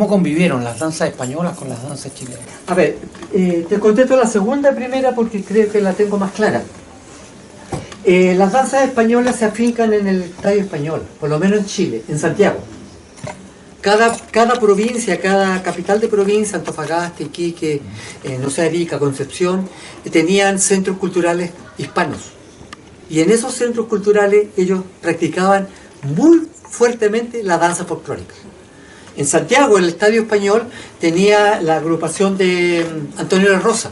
convivieron las danzas españolas con las danzas chilenas? A ver, te contesto la segunda primera porque creo que la tengo más clara. Las danzas españolas se afincan en el Estadio Español, por lo menos en Chile, en Santiago. Cada provincia, cada capital de provincia, Antofagasta, Iquique, no sé, Arica, Concepción, tenían centros culturales hispanos. Y en esos centros culturales ellos practicaban muy fuertemente la danza folclórica. En Santiago, el Estadio Español, tenía la agrupación de Antonio de Rosa.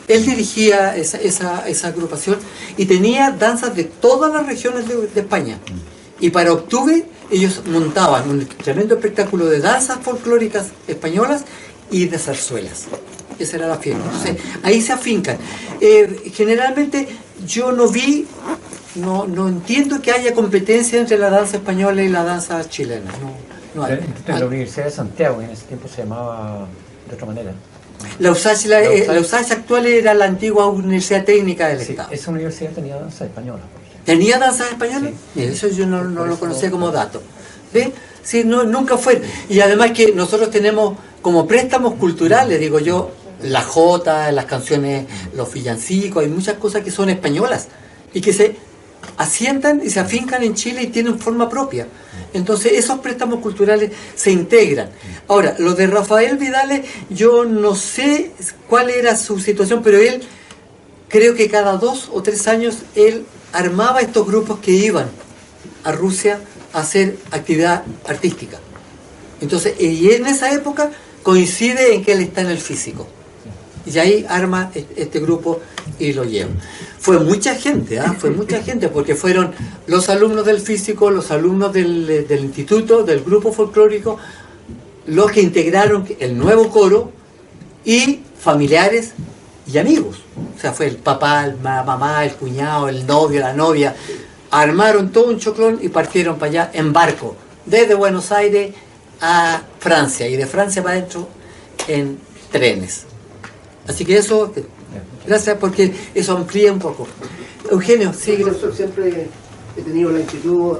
Él dirigía esa agrupación y tenía danzas de todas las regiones de España. Y para octubre ellos montaban un tremendo espectáculo de danzas folclóricas españolas y de zarzuelas. Esa era la fiesta. Entonces, ahí se afincan. Generalmente yo no entiendo que haya competencia entre la danza española y la danza chilena. No hay. En la Universidad de Santiago, en ese tiempo se llamaba de otra manera. La USACH actual era la antigua Universidad Técnica del Sí, Estado. esa universidad tenía danza española, por ejemplo. ¿Tenía danzas españolas? Sí. Eso yo no lo conocía como dato. ¿Ve? Sí, nunca fue. Y además que nosotros tenemos como préstamos culturales, digo yo, la jota, las canciones, los villancicos, hay muchas cosas que son españolas y que se asientan y se afincan en Chile y tienen forma propia. Entonces esos préstamos culturales se integran. Ahora, lo de Rafael Vidales, yo no sé cuál era su situación, pero él, creo que cada 2 o 3 años, él armaba estos grupos que iban a Rusia a hacer actividad artística. Entonces, y en esa época coincide en que él está en el físico. Y ahí arma este grupo y lo lleva. Fue mucha gente, fue mucha gente, porque fueron los alumnos del físico, los alumnos del instituto, del grupo folclórico, los que integraron el nuevo coro y familiares y amigos. O sea, fue el papá, la mamá, el cuñado, el novio, la novia. Armaron todo un choclón y partieron para allá en barco, desde Buenos Aires a Francia, y de Francia para adentro en trenes. Así que eso, gracias, porque eso amplía un poco. Eugenio, Sí, sigue. profesor, siempre he tenido la inquietud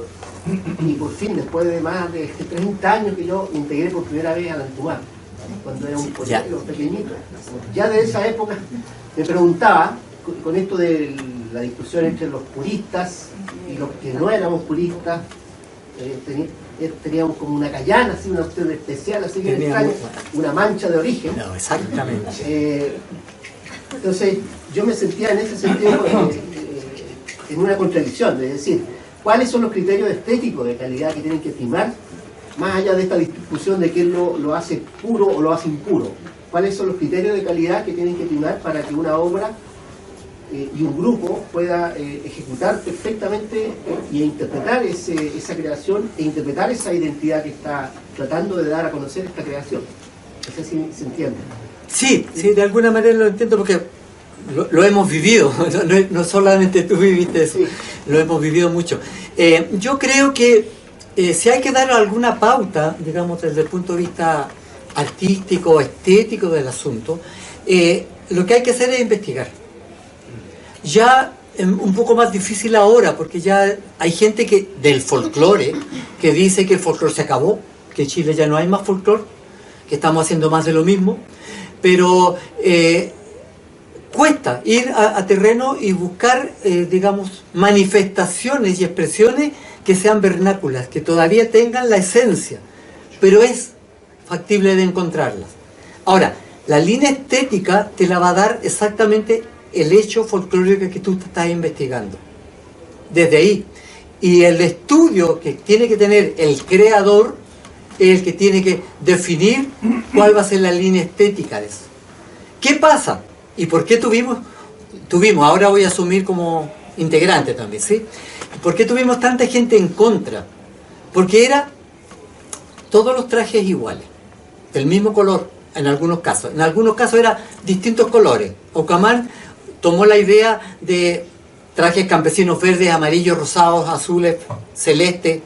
y por fin, después de más de 30 años que yo integré por primera vez al Antumar, cuando era un colegio pequeñito. Ya de esa época me preguntaba, con esto de la discusión entre los puristas y los que no éramos puristas, teníamos como una callana, así, una opción especial, así que extraña, una mancha de origen. No, exactamente. Entonces yo me sentía en ese sentido en una contradicción, es decir, ¿cuáles son los criterios estéticos de calidad que tienen que primar, más allá de esta discusión de quién lo hace puro o lo hace impuro? ¿Cuáles son los criterios de calidad que tienen que primar para que una obra y un grupo pueda ejecutar perfectamente y interpretar esa creación e interpretar esa identidad que está tratando de dar a conocer esta creación? No sé si se entiende. Sí, de alguna manera lo entiendo porque lo hemos vivido, no solamente tú viviste eso, Sí. lo hemos vivido mucho. Yo creo que si hay que dar alguna pauta, digamos, desde el punto de vista artístico o estético del asunto, lo que hay que hacer es investigar. Ya un poco más difícil ahora, porque ya hay gente del folclore que dice que el folclore se acabó, que en Chile ya no hay más folclore, que estamos haciendo más de lo mismo, pero cuesta ir a terreno y buscar, digamos, manifestaciones y expresiones que sean vernáculas, que todavía tengan la esencia, pero es factible de encontrarlas. Ahora, la línea estética te la va a dar exactamente el hecho folclórico que tú estás investigando. Desde ahí. Y el estudio que tiene que tener el creador es el que tiene que definir cuál va a ser la línea estética de eso. ¿Qué pasa? ¿Y por qué tuvimos, ahora voy a asumir como integrante también, ¿sí? ¿Por qué tuvimos tanta gente en contra? Porque era todos los trajes iguales, del mismo color en algunos casos. En algunos casos eran distintos colores. Ocamán tomó la idea de trajes campesinos verdes, amarillos, rosados, azules, celestes,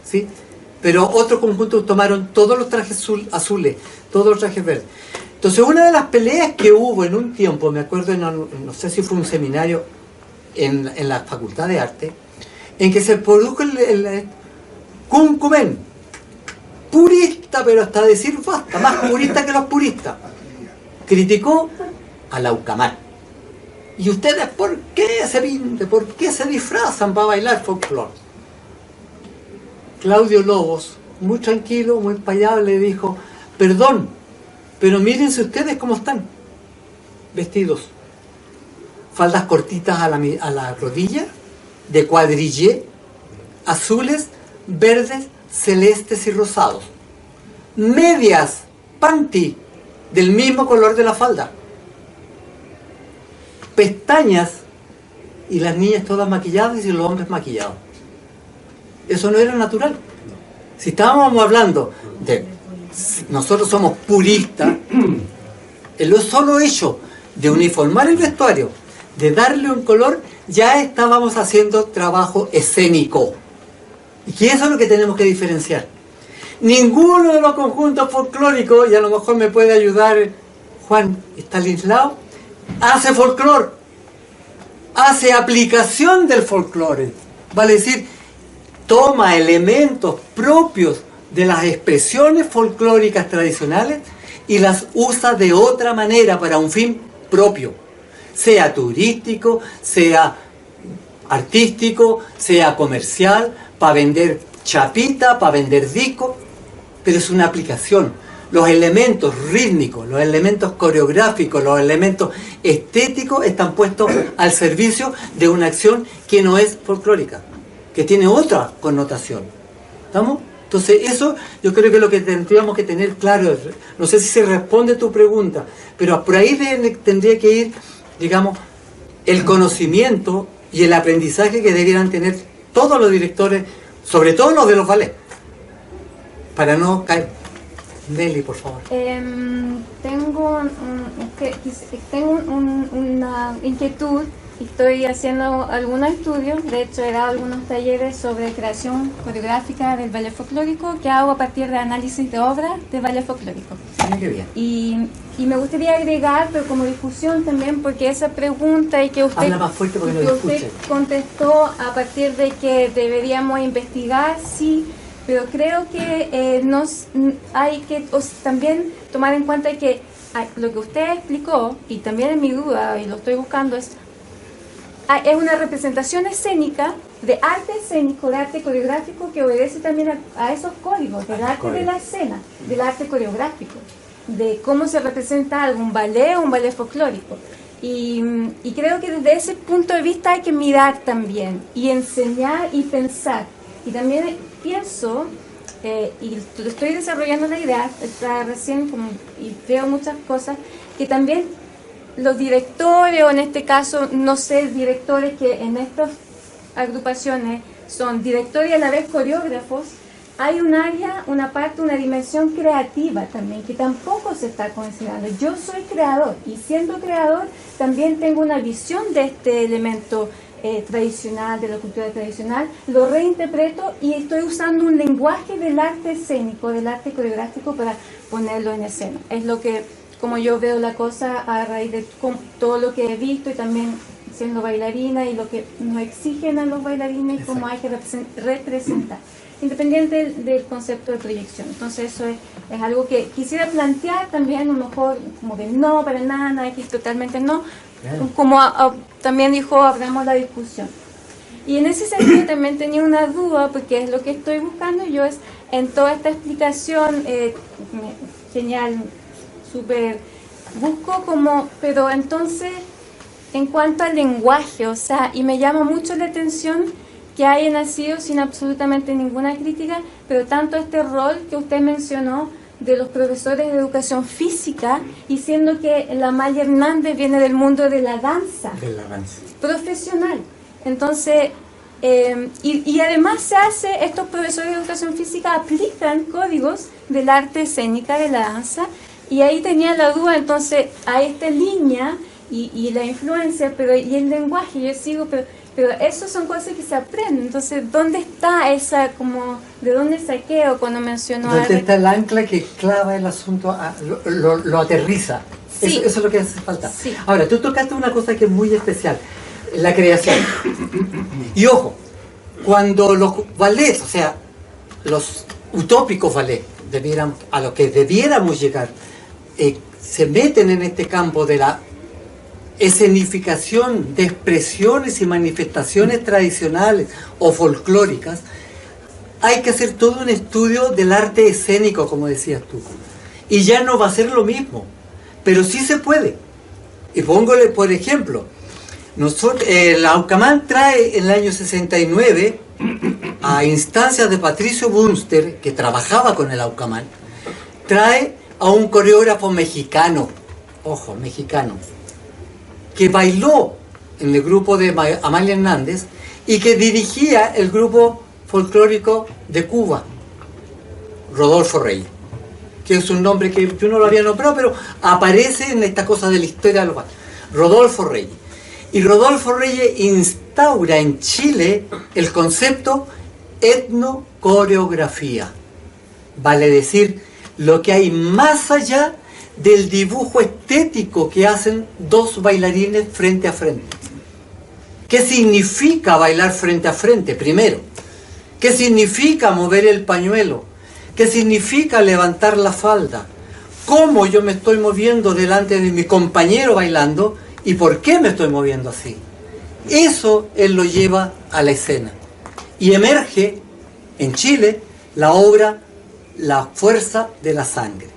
¿sí? Pero otros conjuntos tomaron todos los trajes azules, todos los trajes verdes. Entonces, una de las peleas que hubo en un tiempo, me acuerdo, no sé si fue un seminario en la Facultad de Arte, en que se produjo el Cuncumen, purista, pero hasta decir basta, más purista que los puristas, criticó a la Ucamar. ¿Y ustedes por qué se pintan? ¿Por qué se disfrazan para bailar folclore? Claudio Lobos, muy tranquilo, muy payable, dijo: perdón, pero mírense ustedes cómo están vestidos. Faldas cortitas a la rodilla, de cuadrillé, azules, verdes, celestes y rosados. Medias, panty, del mismo color de la falda. Pestañas, y las niñas todas maquilladas y los hombres maquillados. Eso no era natural. Si estábamos hablando de nosotros somos puristas, el solo hecho de uniformar el vestuario, de darle un color, ya estábamos haciendo trabajo escénico. Y eso es lo que tenemos que diferenciar. Ninguno de los conjuntos folclóricos, y a lo mejor me puede ayudar Juan Stanislao, hace folclore, hace aplicación del folclore, vale decir, toma elementos propios de las expresiones folclóricas tradicionales y las usa de otra manera para un fin propio, sea turístico, sea artístico, sea comercial, para vender chapita, para vender disco, pero es una aplicación. Los elementos rítmicos, los elementos coreográficos, los elementos estéticos están puestos al servicio de una acción que no es folclórica, que tiene otra connotación. ¿Estamos? Entonces eso yo creo que es lo que tendríamos que tener claro. No sé si se responde tu pregunta, pero por ahí tendría que ir, digamos, el conocimiento y el aprendizaje que debieran tener todos los directores, sobre todo los de los ballets, para no caer. Nelly, por favor. Tengo una inquietud estoy haciendo algunos estudios, de hecho he dado algunos talleres sobre creación coreográfica del ballet folclórico que hago a partir de análisis de obras de ballet folclórico. Mira qué bien. Y me gustaría agregar, pero como difusión también, porque esa pregunta y que usted, Habla más fuerte porque no que lo usted escuche. contestó a partir de que deberíamos investigar, sí, pero creo que hay que también tomar en cuenta que lo que usted explicó, y también en mi duda, y lo estoy buscando, es una representación escénica de arte escénico, de arte coreográfico que obedece también a esos códigos, del arte de la escena, del arte coreográfico, de cómo se representa algún ballet o un ballet folclórico. Y creo que desde ese punto de vista hay que mirar también, y enseñar y pensar. Y también pienso, y estoy desarrollando la idea, está recién y veo muchas cosas, que también los directores, o en este caso, no sé, directores que en estas agrupaciones son directores y a la vez coreógrafos, hay un área, una parte, una dimensión creativa también, que tampoco se está considerando. Yo soy creador, y siendo creador también tengo una visión de este elemento tradicional, de la cultura tradicional, lo reinterpreto y estoy usando un lenguaje del arte escénico, del arte coreográfico para ponerlo en escena. Es lo que, como yo veo la cosa a raíz de todo lo que he visto y también siendo bailarina y lo que nos exigen a los bailarines. Exacto. Cómo hay que representar, independiente del concepto de proyección. Entonces eso es algo que quisiera plantear también, a lo mejor como que no, para nada, X totalmente no, como también dijo, abramos la discusión. Y en ese sentido también tenía una duda, porque es lo que estoy buscando yo, es en toda esta explicación, genial, súper, busco como, pero entonces, en cuanto al lenguaje, o sea, y me llama mucho la atención que haya nacido sin absolutamente ninguna crítica, pero tanto este rol que usted mencionó de los profesores de educación física, y siendo que la Amalia Hernández viene del mundo de la danza, profesional. Entonces, y además estos profesores de educación física aplican códigos del arte escénica de la danza, y ahí tenía la duda, entonces, a esta línea y la influencia, pero y el lenguaje, yo sigo, pero eso son cosas que se aprenden. Entonces, ¿dónde está esa, como, de dónde saqué, o cuando mencionó algo? ¿Dónde está el ancla que clava el asunto, lo aterriza? Sí. Eso es lo que hace falta. Sí. Ahora, tú tocaste una cosa que es muy especial, la creación. Y ojo, cuando los ballets, o sea, los utópicos ballets, a los que debiéramos llegar, se meten en este campo de la escenificación de expresiones y manifestaciones tradicionales o folclóricas, hay que hacer todo un estudio del arte escénico, como decías tú. Y ya no va a ser lo mismo, pero sí se puede. Y póngole, por ejemplo, el Aucamán trae en el año 69, a instancias de Patricio Bunster, que trabajaba con el Aucamán, trae a un coreógrafo mexicano, ojo, mexicano, que bailó en el grupo de Amalia Hernández y que dirigía el grupo folclórico de Cuba, Rodolfo Reyes, que es un nombre que yo no lo había nombrado, pero aparece en esta cosa de la historia de los bailes. Rodolfo Reyes. Y Rodolfo Reyes instaura en Chile el concepto etnocoreografía. Vale decir, lo que hay más allá del dibujo estético que hacen dos bailarines frente a frente. ¿Qué significa bailar frente a frente? Primero, ¿qué significa mover el pañuelo? ¿Qué significa levantar la falda? ¿Cómo yo me estoy moviendo delante de mi compañero bailando? ¿Y por qué me estoy moviendo así? Eso él lo lleva a la escena. Y emerge en Chile la obra La fuerza de la sangre.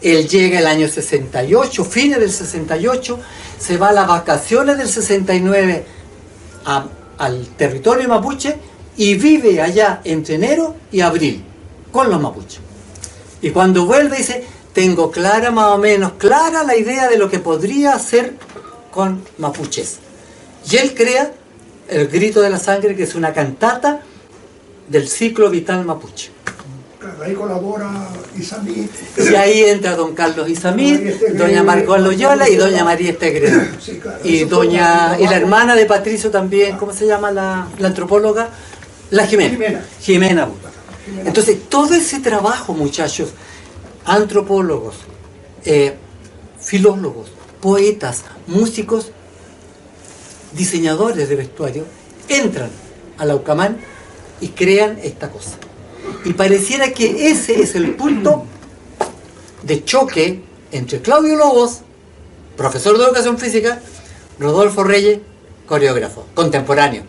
Él llega el año 68, fines del 68, se va a las vacaciones del 69 al territorio mapuche y vive allá entre enero y abril con los mapuches. Y cuando vuelve dice, tengo clara, más o menos clara, la idea de lo que podría hacer con mapuches. Y él crea El grito de la sangre, que es una cantata del ciclo vital mapuche. ahí colabora Isamí. Y ahí entra don Carlos Isamí, doña Margot Loyola y doña María Estegredo. Sí, claro, Y eso fue doña un y la trabajo. hermana de Patricio también, ¿cómo se llama la antropóloga? La Jimena. Jimena. Entonces, todo ese trabajo, muchachos, antropólogos, filólogos, poetas, músicos, diseñadores de vestuario, entran a la UCAMán y crean esta cosa. Y pareciera que ese es el punto de choque entre Claudio Lobos, profesor de educación física, Rodolfo Reyes, coreógrafo, contemporáneo.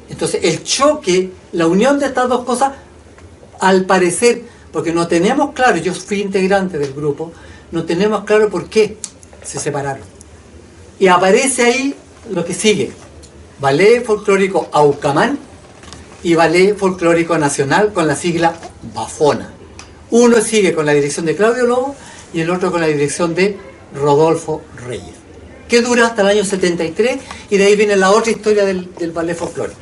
Entonces, el choque, la unión de estas dos cosas, al parecer, porque no tenemos claro, yo fui integrante del grupo, no tenemos claro por qué se separaron. Y aparece ahí lo que sigue: Ballet Folclórico Aucamán y Ballet Folclórico Nacional, con la sigla BAFONA. Uno sigue con la dirección de Claudio Lobo y el otro con la dirección de Rodolfo Reyes, que dura hasta el año 73, y de ahí viene la otra historia del ballet folclórico.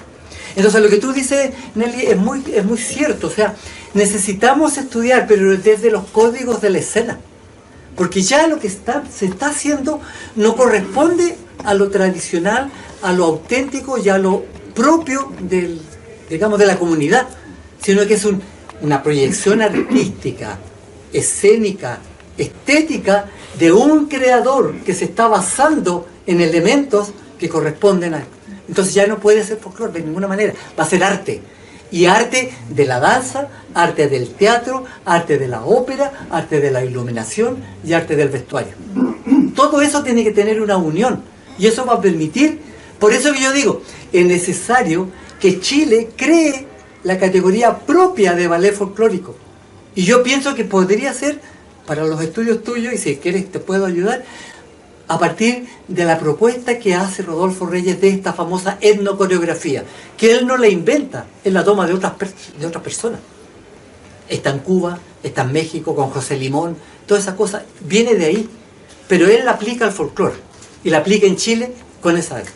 Entonces, lo que tú dices, Nelly, es muy cierto. O sea, necesitamos estudiar, pero desde los códigos de la escena, porque ya lo que se está haciendo no corresponde a lo tradicional, a lo auténtico y a lo propio del, digamos, de la comunidad, sino que es una proyección artística, escénica, estética de un creador que se está basando en elementos que corresponden a él. Entonces ya no puede ser folclore de ninguna manera, va a ser arte. Y arte de la danza, arte del teatro, arte de la ópera, arte de la iluminación y arte del vestuario. Todo eso tiene que tener una unión, y eso va a permitir, por eso que yo digo, es necesario que Chile cree la categoría propia de ballet folclórico. Y yo pienso que podría ser, para los estudios tuyos, y si quieres te puedo ayudar, a partir de la propuesta que hace Rodolfo Reyes de esta famosa etnocoreografía, que él no la inventa, él la toma de otras personas. Está en Cuba, está en México con José Limón, toda esa cosa viene de ahí, pero él la aplica al folclore, y la aplica en Chile con esa arte.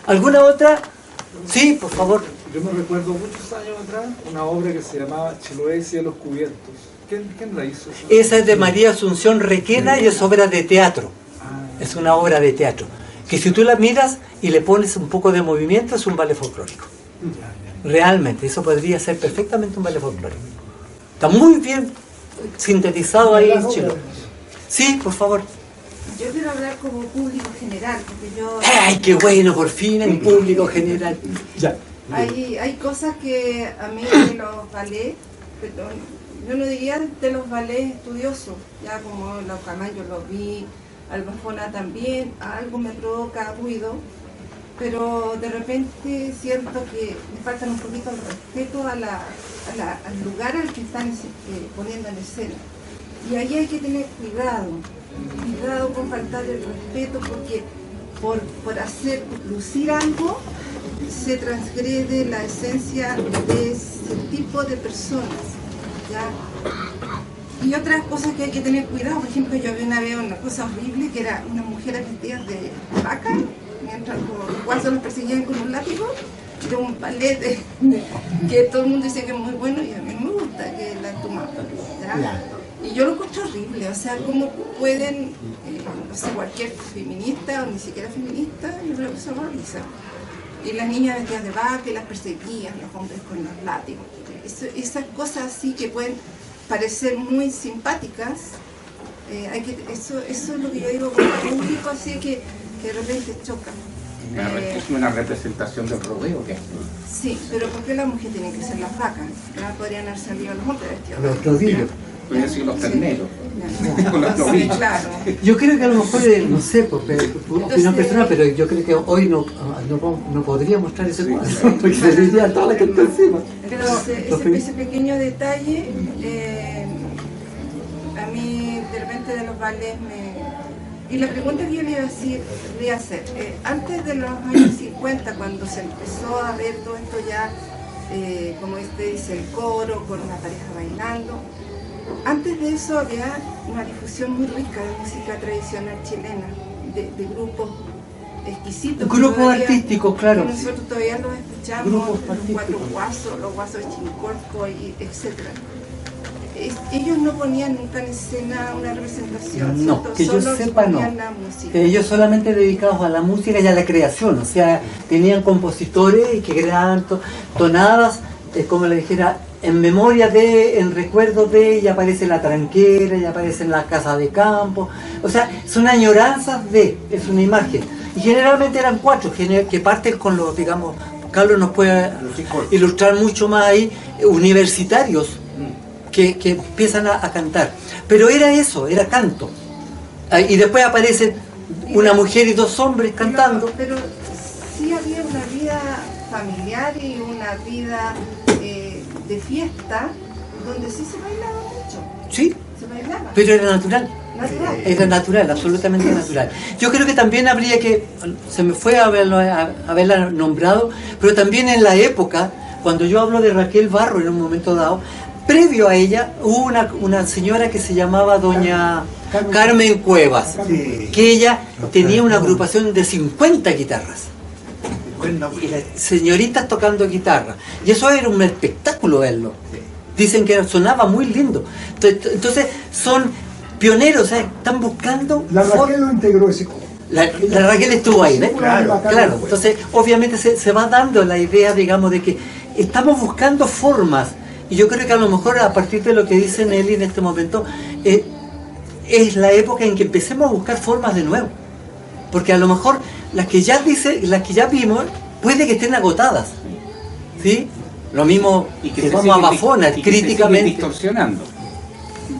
¿Alguna otra? Sí, por favor. Yo me recuerdo muchos años atrás una obra que se llamaba Chiloé y Cielos Cubiertos. ¿Quién la hizo? Esa es de María Asunción Requena y es obra de teatro. Es una obra de teatro, que si tú la miras y le pones un poco de movimiento, es un ballet folclórico. Realmente, eso podría ser perfectamente un ballet folclórico. Está muy bien sintetizado ahí en Chile. Sí, por favor. Yo quiero hablar como público general, porque yo... ¡Ay, qué bueno! Por fin en público general. Ya. Hay cosas que a mí de los ballets, perdón, yo no diría de los ballets estudiosos, ya como la UCAMán yo lo vi, al BAFONA también, algo me provoca ruido, pero de repente siento que me falta un poquito el respeto al lugar al que están poniendo en escena. Y ahí hay que tener cuidado con faltar el respeto, porque por hacer lucir algo se transgrede la esencia de ese tipo de personas, ¿ya? Y otras cosas que hay que tener cuidado, por ejemplo, yo vi una vez una cosa horrible, que era una mujer vestida de vaca, mientras los guardias los perseguían con un látigo, de un ballet que todo el mundo dice que es muy bueno, y a mí me gusta, que es la Tumapa, ¿ya? Y yo lo encuentro horrible, o sea, cómo pueden, no sé, cualquier feminista o ni siquiera feminista, yo creo que se horroriza. Y las niñas vestidas de vaca y las perseguían, los hombres con los látigos. Esas cosas así que pueden parecer muy simpáticas, eso es lo que yo digo como público, así que de repente chocan. Es una representación del rodeo que Sí, pero ¿por qué la mujer tiene que ser las vacas? ¿No podrían haber salido los hombres vestidos de Los vacas? tobillos. pueden decir los terneros. Ya. Con los Sí, tobillos. claro. Yo creo que a lo mejor, no sé, porque opinión personal, pero yo creo que hoy no podría mostrar ese cuadro, porque se le iría toda la gente encima. Pero ese pequeño detalle, a mí de repente de los ballets Y la pregunta que yo le iba a hacer, antes de los años 50, cuando se empezó a ver todo esto ya, como usted dice, el coro, con una pareja bailando, antes de eso había una difusión muy rica de música tradicional chilena, de grupos exquisitos. Grupos todavía- artísticos, claro. que nosotros todavía los escuchamos, Grupos los artísticos. los guasos de Chincorpo, etc. Ellos no ponían nunca en escena una representación, No, ¿cierto? que yo Solo sepa, no. ponían la música. Ellos solamente dedicados a la música y a la creación, o sea, tenían compositores y que creaban tonadas, como le dijera, en memoria de, en recuerdo de, y aparece la tranquera, y aparece la casa de campo, o sea, son añoranzas de, es una imagen. Y generalmente eran 4, que parten con los, digamos, Carlos nos puede ilustrar mucho más ahí, universitarios, que empiezan a cantar. Pero era eso, era canto. Y después aparecen una mujer y 2 hombres cantando. Pero sí había una vida familiar y una vida de fiesta donde sí se bailaba mucho. Sí, Se bailaba. pero era natural. Natural. Era natural, absolutamente natural. Yo creo que también habría que, se me fue a haberla nombrado, pero también en la época, cuando yo hablo de Raquel Barro en un momento dado, previo a ella hubo una señora que se llamaba doña Carmen Cuevas, que ella tenía una agrupación de 50 guitarras. Y las señoritas tocando guitarra. Y eso era un espectáculo verlo. Dicen que sonaba muy lindo. Entonces son pioneros, o sea, están buscando... La Raquel lo integró ese coro. La Raquel estuvo ahí, ¿ves? Claro, Claro. Entonces, obviamente se va dando la idea, digamos, de que estamos buscando formas. Y yo creo que a lo mejor a partir de lo que dice Nelly en este momento, es la época en que empecemos a buscar formas de nuevo. Porque a lo mejor las que ya vimos, puede que estén agotadas. ¿Sí? Lo mismo Y que se vamos a siguen Bafona, y que se siguen críticamente. distorsionando.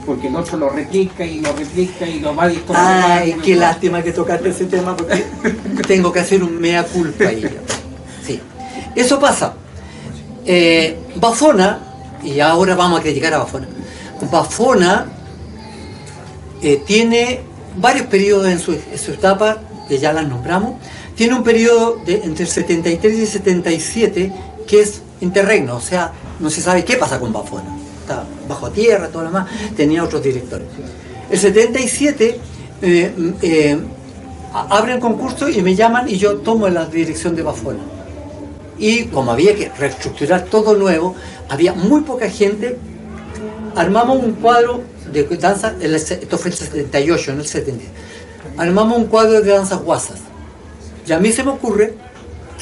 Porque el otro lo replica y lo replica y lo va distorsionando. Ay, qué lástima que tocaste ese tema porque tengo que hacer un mea culpa ahí. Sí. Eso pasa. Bafona, y ahora vamos a criticar a Bafona. Bafona tiene varios periodos en su etapa, que ya las nombramos. Tiene un periodo entre el 73 y el 77 que es interregno, o sea, no se sabe qué pasa con Bafona. Está bajo tierra, todo lo demás, tenía otros directores. El 77 abren concurso y me llaman y yo tomo la dirección de Bafona. Y como había que reestructurar todo nuevo, había muy poca gente, armamos un cuadro de danza, esto fue el 78, no el 70. Armamos un cuadro de danzas guasas. Y a mí se me ocurre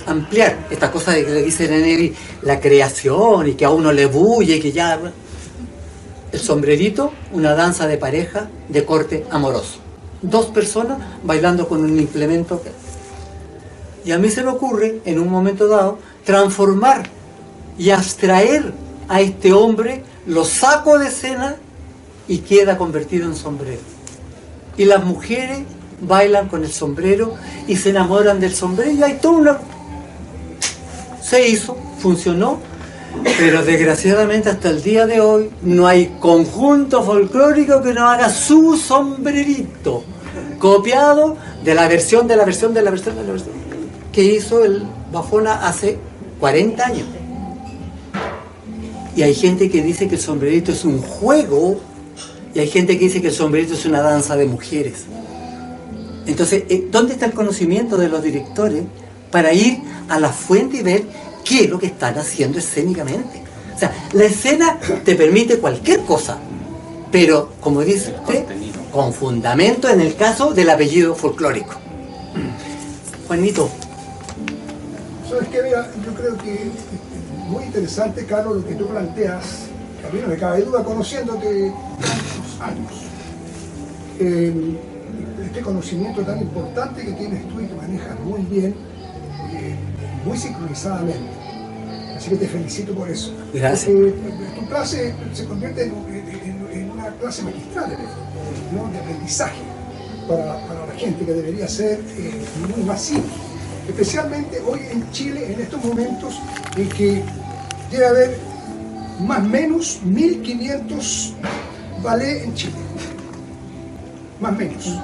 ampliar esta cosa de que le dice Nelly, la creación y que a uno le bulle, que ya... El sombrerito, una danza de pareja de corte amoroso. 2 personas bailando con un implemento. Y a mí se me ocurre, en un momento dado, transformar y abstraer a este hombre, lo saco de escena y queda convertido en sombrero. Y las mujeres bailan con el sombrero y se enamoran del sombrero y hay todo una... Se hizo, funcionó, pero desgraciadamente hasta el día de hoy no hay conjunto folclórico que no haga su sombrerito copiado de la versión que hizo el Bafona hace 40 años. Y hay gente que dice que el sombrerito es un juego y hay gente que dice que el sombrerito es una danza de mujeres. Entonces, ¿dónde está el conocimiento de los directores para ir a la fuente y ver qué es lo que están haciendo escénicamente? O sea, la escena te permite cualquier cosa, pero, como dice usted, con fundamento en el caso del apellido folclórico. Juanito. ¿Sabes qué? Mira, yo creo que es muy interesante, Carlos, lo que tú planteas. A mí no me cabe duda, conociéndote tantos años. Este conocimiento tan importante que tienes tú y que manejas muy bien, muy sincronizadamente. Así que te felicito por eso. Gracias. Tu clase se convierte en una clase magistral, ¿no? De aprendizaje para la gente, que debería ser muy masiva. Especialmente hoy en Chile, en estos momentos en que debe haber más o menos 1.500 ballet en Chile. Más o menos.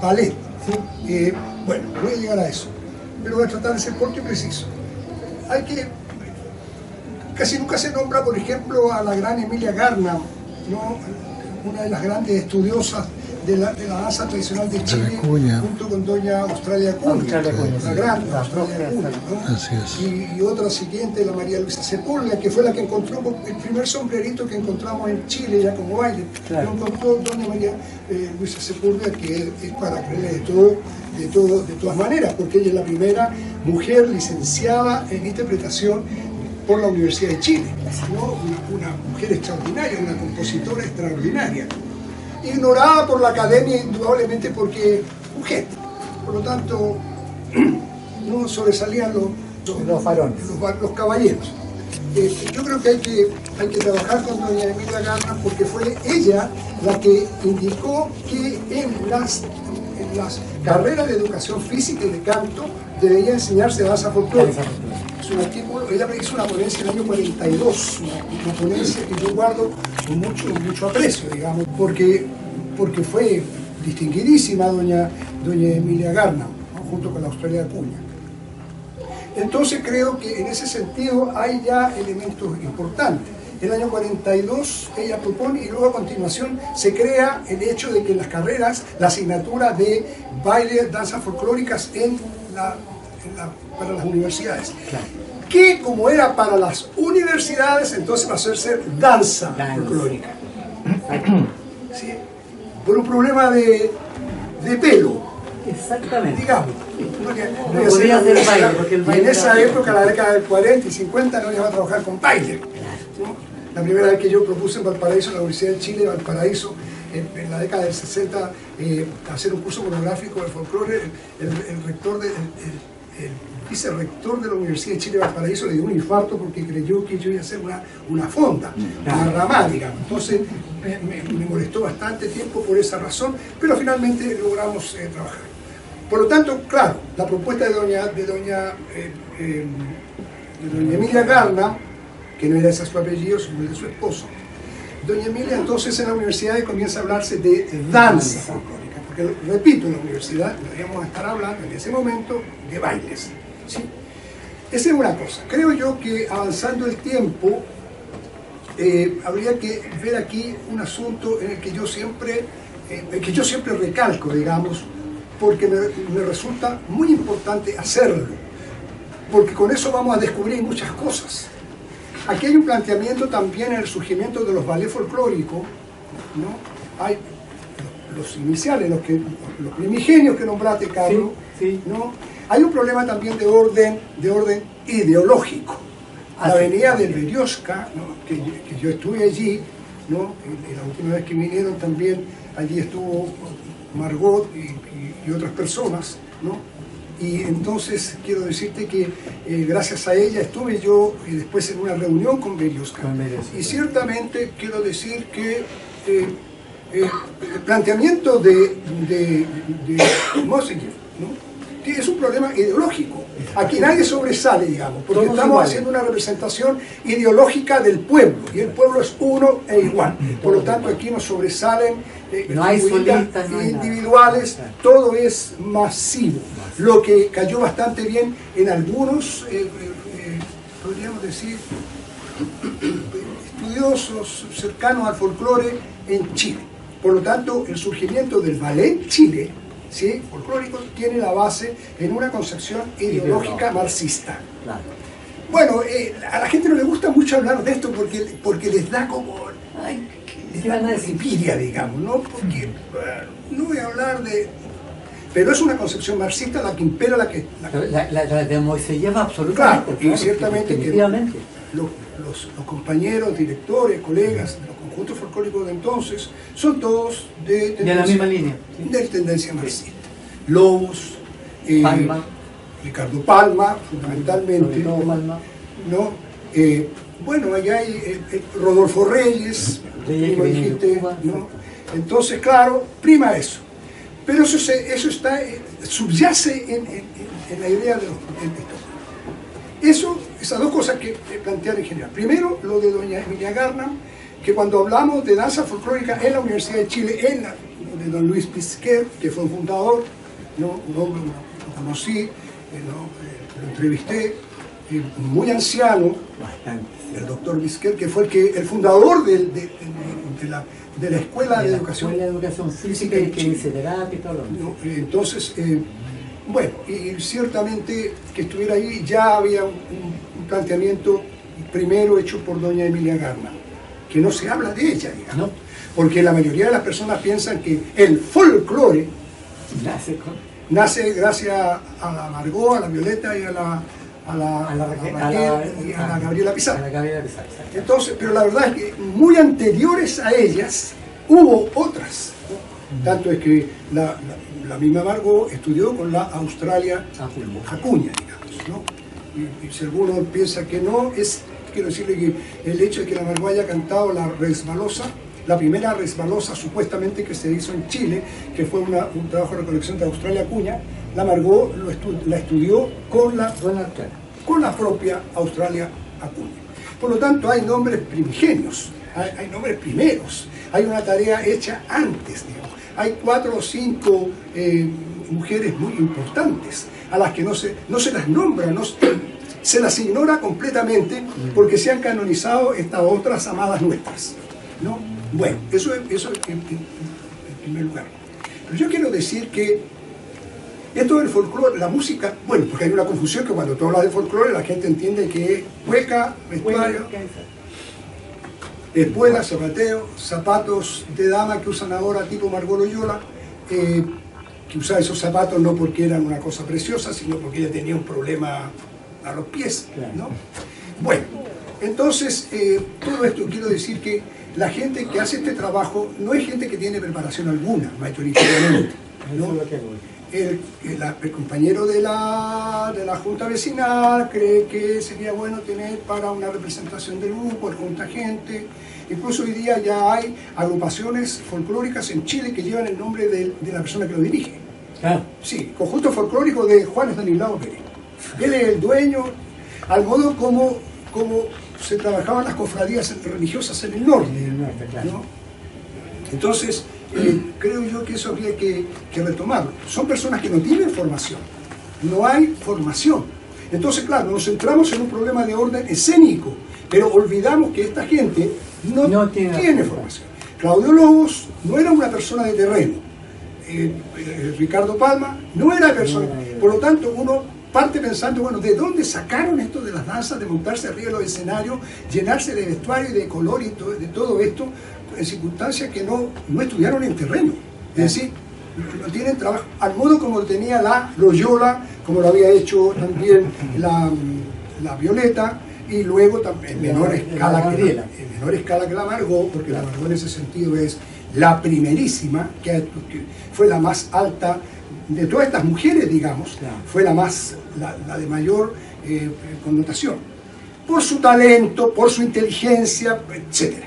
Ballet. Bueno, voy a llegar a eso. Pero voy a tratar de ser corto y preciso. Hay que... Casi nunca se nombra, por ejemplo, a la gran Emilia Garnham, ¿no? Una de las grandes estudiosas de la danza tradicional de Chile, junto con doña Australia Cunha, la gran Australia Cunha, ¿no? Así es. Y otra siguiente, la María Luisa Sepúlveda, que fue la que encontró el primer sombrerito que encontramos en Chile, ya como baile. Lo encontró doña María Luisa Sepúlveda, que es para creerle de todas maneras, porque ella es la primera mujer licenciada en interpretación por la Universidad de Chile, ¿no? Una mujer extraordinaria, una compositora extraordinaria, ignorada por la academia indudablemente porque es mujer, por lo tanto no sobresalían los varones, los caballeros. Yo creo que hay que trabajar con doña Emilia Garna, porque fue ella la que indicó que en las carreras de educación física y de canto debería enseñarse danza folclórica. Es un artículo, ella hizo una ponencia en el año 42, una ponencia que yo guardo con mucho aprecio, digamos, porque fue distinguidísima doña Emilia Garna, ¿no? Junto con la Australia Cunha. Entonces creo que en ese sentido hay ya elementos importantes. En el año 42 ella propone, y luego a continuación se crea el hecho de que en las carreras la asignatura de baile, danzas folclóricas para las universidades. Claro. Que como era para las universidades, entonces pasó a ser danza folclórica. ¿Sí? Por un problema de pelo. Exactamente. Digamos. No podía hacer baile, porque el baile en esa época, la década del 40 y 50, no iba a trabajar con baile. ¿No? La primera vez que yo propuse en Valparaíso, en la Universidad de Chile, Valparaíso, en la década del 60, hacer un curso monográfico de folclore, el vicerrector de la Universidad de Chile Valparaíso le dio un infarto porque creyó que yo iba a hacer una fonda, una ramada, digamos. Entonces me molestó bastante tiempo por esa razón, pero finalmente logramos trabajar. Por lo tanto, claro, la propuesta de doña Emilia Garna, que no era ese su apellido, sino el de su esposo. Doña Emilia entonces en la universidad comienza a hablarse de danza folclórica, porque repito, en la universidad deberíamos estar hablando en ese momento de bailes, ¿sí? Esa es una cosa. Creo yo que avanzando el tiempo habría que ver aquí un asunto en el que yo siempre recalco, digamos, porque me resulta muy importante hacerlo, porque con eso vamos a descubrir muchas cosas. Aquí hay un planteamiento también en el surgimiento de los ballets folclóricos, ¿no? Hay los iniciales, los primigenios que nombraste, Carlos, sí, sí. ¿No? Hay un problema también de orden ideológico. La avenida del Berioska, ¿no? que yo estuve allí, ¿no? Y la última vez que vinieron también, allí estuvo Margot y otras personas, ¿no? Y entonces quiero decirte que gracias a ella estuve yo después en una reunión con Berioska. Y ciertamente quiero decir que el planteamiento de Mosinger, ¿no? Que es un problema ideológico. Aquí nadie sobresale, digamos, porque estamos haciendo una representación ideológica del pueblo, y el pueblo es uno e igual. Por lo tanto, aquí no sobresalen no hay solistas, no hay individuales, nada. Todo es masivo, lo que cayó bastante bien en algunos, podríamos decir, estudiosos cercanos al folclore en Chile. Por lo tanto, el surgimiento del ballet Chile, ¿sí? Folclórico, tiene la base en una concepción ideológica marxista. Claro. Bueno, a la gente no le gusta mucho hablar de esto porque les da como... Ay, les da una envidia, digamos, ¿no? Porque no voy a hablar de... Pero es una concepción marxista la que impera la de Moisés lleva absolutamente. Claro, y ciertamente que los compañeros, directores, colegas de los conjuntos folclóricos de entonces son todos de la misma línea, sí. De tendencia marxista. Lobos, Palma. Ricardo Palma, fundamentalmente. Palma. ¿No? Bueno, allá hay Rodolfo Reyes, como dijiste, ¿no? Entonces, claro, prima eso. Pero eso está, subyace en la idea de esas dos cosas que plantean en general. Primero, lo de doña Emilia Garna, que cuando hablamos de danza folclórica en la Universidad de Chile, de don Luis Pisquer, que fue un fundador, un hombre, lo conocí, lo entrevisté, muy anciano, el doctor Bisquet, que fue el fundador de la Escuela de Educación Física y Kinesiología y todo lo mismo. Entonces, bueno, y ciertamente que estuviera ahí ya había un planteamiento primero hecho por doña Emilia Garna, que no se habla de ella, digamos, porque la mayoría de las personas piensan que el folclore nace gracias a la Margot, a la Violeta y a la Gabriela Pizarro. Entonces, pero la verdad es que muy anteriores a ellas hubo otras, ¿no? Tanto es que la misma Margot estudió con la Australia Acuña, digamos, ¿no? Y si alguno piensa que no, quiero decirle que el hecho de que la Margot haya cantado la Resbalosa, la primera Resbalosa supuestamente que se hizo en Chile, que fue un trabajo de recolección de Australia Acuña, la Margot la estudió con la propia Australia Acuña. Por lo tanto, hay nombres primigenios, hay nombres primeros, hay una tarea hecha antes, digamos. Hay 4 o 5 mujeres muy importantes a las que no se las nombra, se las ignora completamente porque se han canonizado estas otras amadas nuestras, ¿no? Bueno, eso en primer lugar. Pero yo quiero decir que esto del folclore, la música, bueno, porque hay una confusión que cuando tú hablas de folclore la gente entiende que es hueca, vestuario, espuela, zapateo, zapatos de dama que usan ahora tipo Margot Loyola, que usaba esos zapatos no porque eran una cosa preciosa, sino porque ella tenía un problema a los pies, ¿no? Bueno, entonces, todo esto quiero decir que la gente que hace este trabajo no es gente que tiene preparación alguna, mayoritariamente, ¿no? El compañero de la Junta Vecinal cree que sería bueno tener para una representación del grupo, el junta gente. Incluso hoy día ya hay agrupaciones folclóricas en Chile que llevan el nombre de la persona que lo dirige. Sí, conjunto folclórico de Juan Estanislao Pérez. Él es el dueño, al modo como se trabajaban las cofradías religiosas en el norte, ¿no? Entonces, creo yo que eso habría que retomarlo. Son personas que no tienen formación, no hay formación. Entonces, claro, nos centramos en un problema de orden escénico, pero olvidamos que esta gente no tiene formación. Claudio Lobos no era una persona de terreno, Ricardo Palma no era persona, por lo tanto uno parte pensando, bueno, ¿de dónde sacaron esto de las danzas, de montarse arriba de los escenarios, llenarse de vestuario y de color y de todo esto, en circunstancias que no estudiaron en terreno? Es decir, no tienen trabajo, al modo como lo tenía la Loyola, como lo había hecho también la Violeta, y luego también en menor escala que la Margot, porque la Margot en ese sentido es la primerísima, que fue la más alta de todas estas mujeres, digamos, fue la de mayor connotación, por su talento, por su inteligencia, etcétera,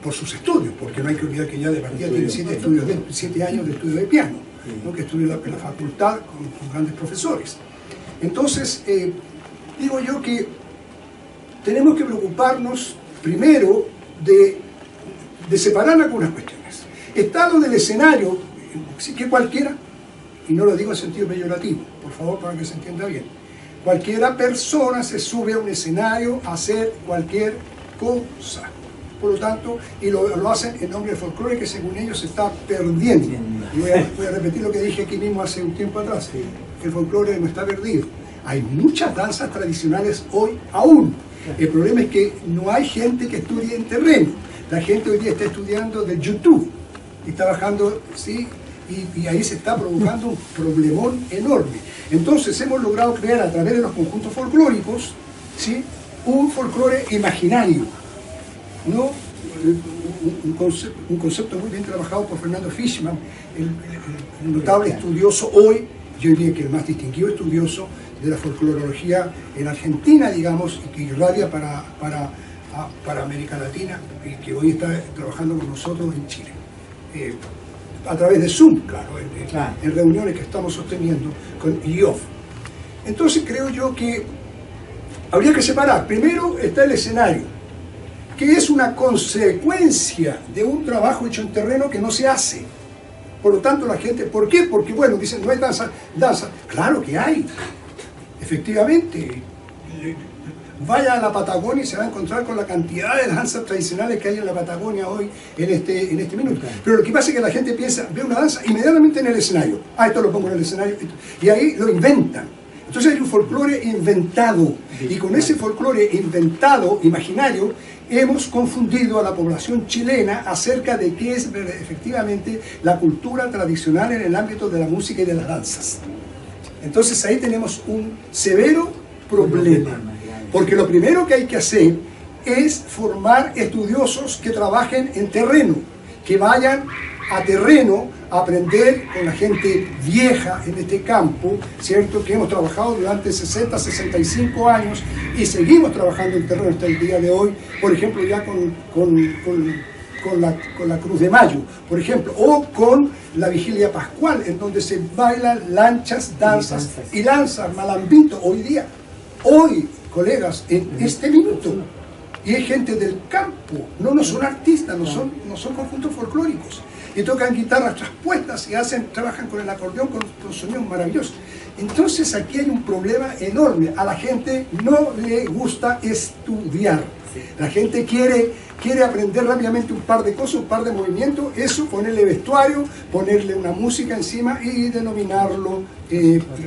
por sus estudios, porque no hay que olvidar que ya de partida tiene 7 años de estudio de piano, ¿no? Que estudió en la facultad con grandes profesores. Entonces, digo yo que tenemos que preocuparnos primero de separar algunas cuestiones. Estado del escenario, que cualquiera, y no lo digo en sentido peyorativo, por favor, para que se entienda bien, cualquiera persona se sube a un escenario a hacer cualquier cosa. Por lo tanto, y lo hacen en nombre del folclore que según ellos se está perdiendo. Y voy a repetir lo que dije aquí mismo hace un tiempo atrás, que el folclore no está perdido. Hay muchas danzas tradicionales hoy aún. El problema es que no hay gente que estudie en terreno. La gente hoy día está estudiando de YouTube y está bajando, ¿sí? Y ahí se está provocando un problemón enorme. Entonces hemos logrado crear a través de los conjuntos folclóricos, ¿sí?, un folclore imaginario, ¿no? Un concepto muy bien trabajado por Fernando Fischmann, el notable estudioso hoy, yo diría que el más distinguido estudioso de la folclorología en Argentina, digamos, y que irradia para América Latina, y que hoy está trabajando con nosotros en Chile. A través de Zoom, claro, en reuniones que estamos sosteniendo con IOF. Entonces creo yo que habría que separar. Primero está el escenario, que es una consecuencia de un trabajo hecho en terreno que no se hace. Por lo tanto la gente, ¿por qué? Porque bueno, dicen, no hay danza. Claro que hay, efectivamente. vaya a la Patagonia y se va a encontrar con la cantidad de danzas tradicionales que hay en la Patagonia hoy en este minuto. Pero lo que pasa es que la gente piensa, ve una danza inmediatamente en el escenario. Esto lo pongo en el escenario. Y ahí lo inventan. Entonces hay un folclore inventado. Y con ese folclore inventado, imaginario, hemos confundido a la población chilena acerca de qué es efectivamente la cultura tradicional en el ámbito de la música y de las danzas. Entonces ahí tenemos un severo problema. Porque lo primero que hay que hacer es formar estudiosos que trabajen en terreno, que vayan a terreno a aprender con la gente vieja en este campo, ¿cierto? Que hemos trabajado durante 60, 65 años y seguimos trabajando en terreno hasta el día de hoy, por ejemplo, ya con la Cruz de Mayo, por ejemplo, o con la Vigilia Pascual, en donde se bailan lanchas, danzas y lanzas, malambito, hoy, colegas, en este minuto. Y hay gente del campo, no son artistas, no son conjuntos folclóricos. Y tocan guitarras traspuestas y trabajan con el acordeón con sonidos maravillosos. Entonces aquí hay un problema enorme. A la gente no le gusta estudiar. La gente quiere aprender rápidamente un par de cosas, un par de movimientos, eso, ponerle vestuario, ponerle una música encima y denominarlo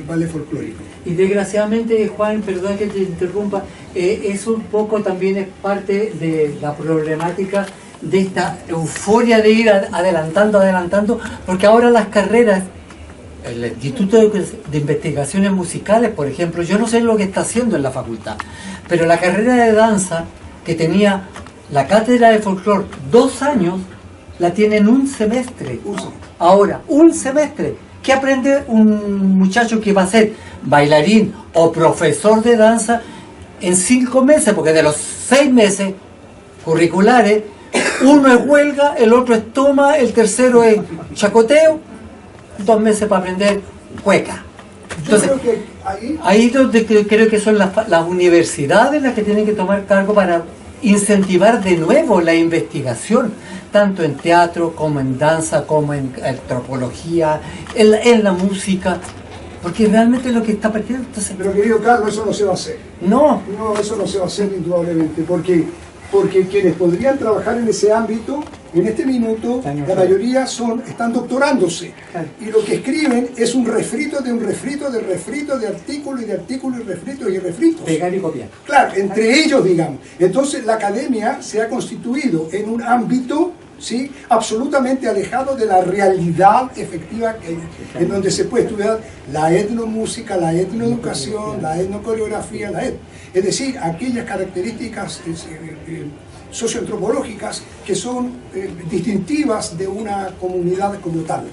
ballet folclórico. Y desgraciadamente, Juan, perdón que te interrumpa, eso un poco también es parte de la problemática de esta euforia de ir adelantando, porque ahora las carreras, el Instituto de Investigaciones Musicales, por ejemplo, yo no sé lo que está haciendo en la facultad, pero la carrera de danza que tenía la cátedra de folclore 2 años, la tiene en un semestre. Ahora, un semestre. ¿Qué aprende un muchacho que va a ser bailarín o profesor de danza en 5 meses? Porque de los 6 meses curriculares, uno es huelga, el otro es toma, el tercero es chacoteo, 2 meses para aprender cueca. Entonces, ahí es donde creo que son las universidades las que tienen que tomar cargo para incentivar de nuevo la investigación, tanto en teatro como en danza, como en antropología, en la música, porque realmente es lo que está perdiendo. Entonces, pero querido Carlos, eso no se va a hacer. No, eso no se va a hacer indudablemente, porque quienes podrían trabajar en ese ámbito, en este minuto, la mayoría están doctorándose. Y lo que escriben es un refrito de artículo y de artículo y refritos. pegar y copiar. Claro, entre ellos, digamos. Entonces la academia se ha constituido en un ámbito, ¿sí?, absolutamente alejado de la realidad efectiva en donde se puede estudiar la etnomúsica, la etnoeducación, la etnocoreografía, es decir, aquellas características socioantropológicas que son distintivas de una comunidad como tal.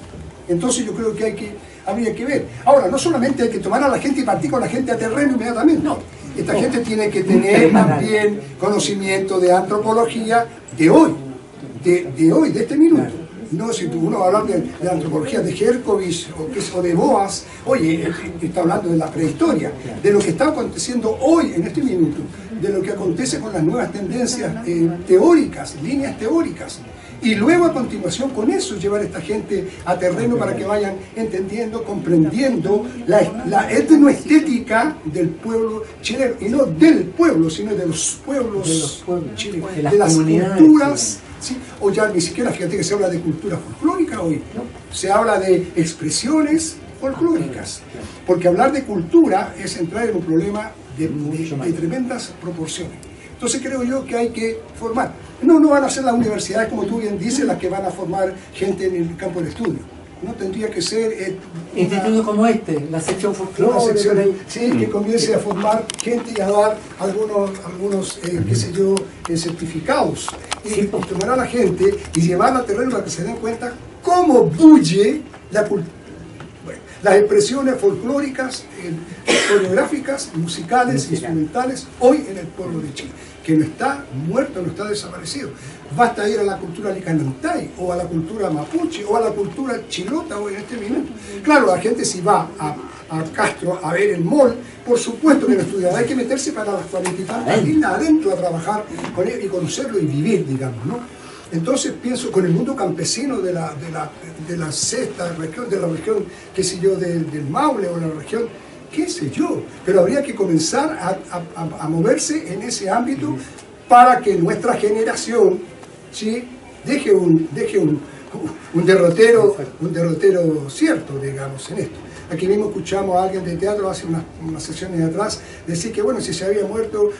Entonces yo creo que habría que ver. Ahora, no solamente hay que tomar a la gente y partir con la gente a terreno inmediatamente, no. Esta gente tiene que tener también conocimiento de antropología de hoy, de este minuto. No, si uno va a hablar de la antropología de Herkovich o de Boas, oye, está hablando de la prehistoria, de lo que está aconteciendo hoy en este minuto, de lo que acontece con las nuevas tendencias teóricas, líneas teóricas. Y luego a continuación con eso llevar a esta gente a terreno para que vayan entendiendo, comprendiendo la etnoestética del pueblo chileno, y no del pueblo, sino de los pueblos chilenos, de las culturas. ¿Sí? O ya ni siquiera, fíjate que se habla de cultura folclórica hoy, se habla de expresiones folclóricas, porque hablar de cultura es entrar en un problema de tremendas proporciones. Entonces creo yo que hay que formar. No van a ser las universidades, como tú bien dices, las que van a formar gente en el campo del estudio. No tendría que ser institutos como la sección folclore, sí, que comience a formar gente y a dar algunos qué sé yo, certificados, y tomar a la gente y llevarla a terreno para que se den cuenta cómo bulle la cultura. Bueno, las expresiones folclóricas, coreográficas, musicales, instrumentales, hoy en el pueblo de Chile, que no está muerto, no está desaparecido. Basta ir a la cultura licanantay, o a la cultura mapuche, o a la cultura chilota hoy en este minuto. Claro, la gente si va a Castro a ver el mall, por supuesto que no estudia, hay que meterse para las 40 y tantas líneas adentro a trabajar con él y conocerlo y vivir, digamos, ¿no? Entonces pienso con el mundo campesino de la sexta región, de la región, qué sé yo, del Maule, o la región qué sé yo, pero habría que comenzar a moverse en ese ámbito para que nuestra generación, ¿sí?, deje un derrotero cierto, digamos, en esto. Aquí mismo escuchamos a alguien de teatro hace unas sesiones atrás decir que, bueno, si se había muerto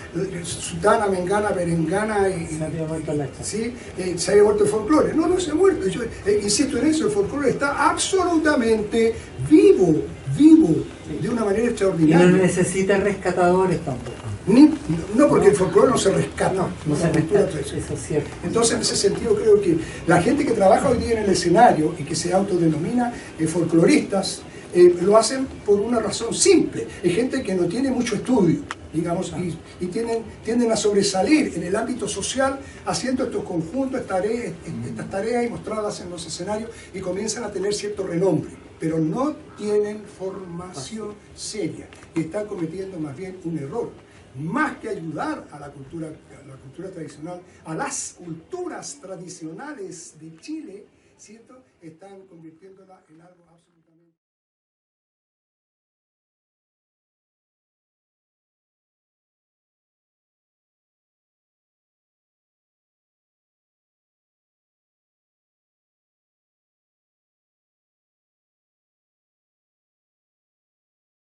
Sutana, Mengana, Berengana, Se había muerto la ¿sí? Se había muerto el folclore. No, no se ha muerto. Yo insisto en eso, el folclore está absolutamente vivo, de una manera Y extraordinaria. no necesita rescatadores tampoco. No, porque el folclore no se rescata. No se la cultura rescata, tradicional. eso es cierto. Entonces, en ese sentido, creo que la gente que trabaja hoy día en el escenario y que se autodenomina folcloristas, lo hacen por una razón simple. Es gente que no tiene mucho estudio, digamos, y tienden a sobresalir en el ámbito social haciendo estos conjuntos, estas tareas y mostrarlas en los escenarios, y comienzan a tener cierto renombre, pero no tienen formación seria y están cometiendo más bien un error. Más que ayudar a la cultura tradicional, a las culturas tradicionales de Chile, ¿cierto?, están convirtiéndola en algo absolutamente...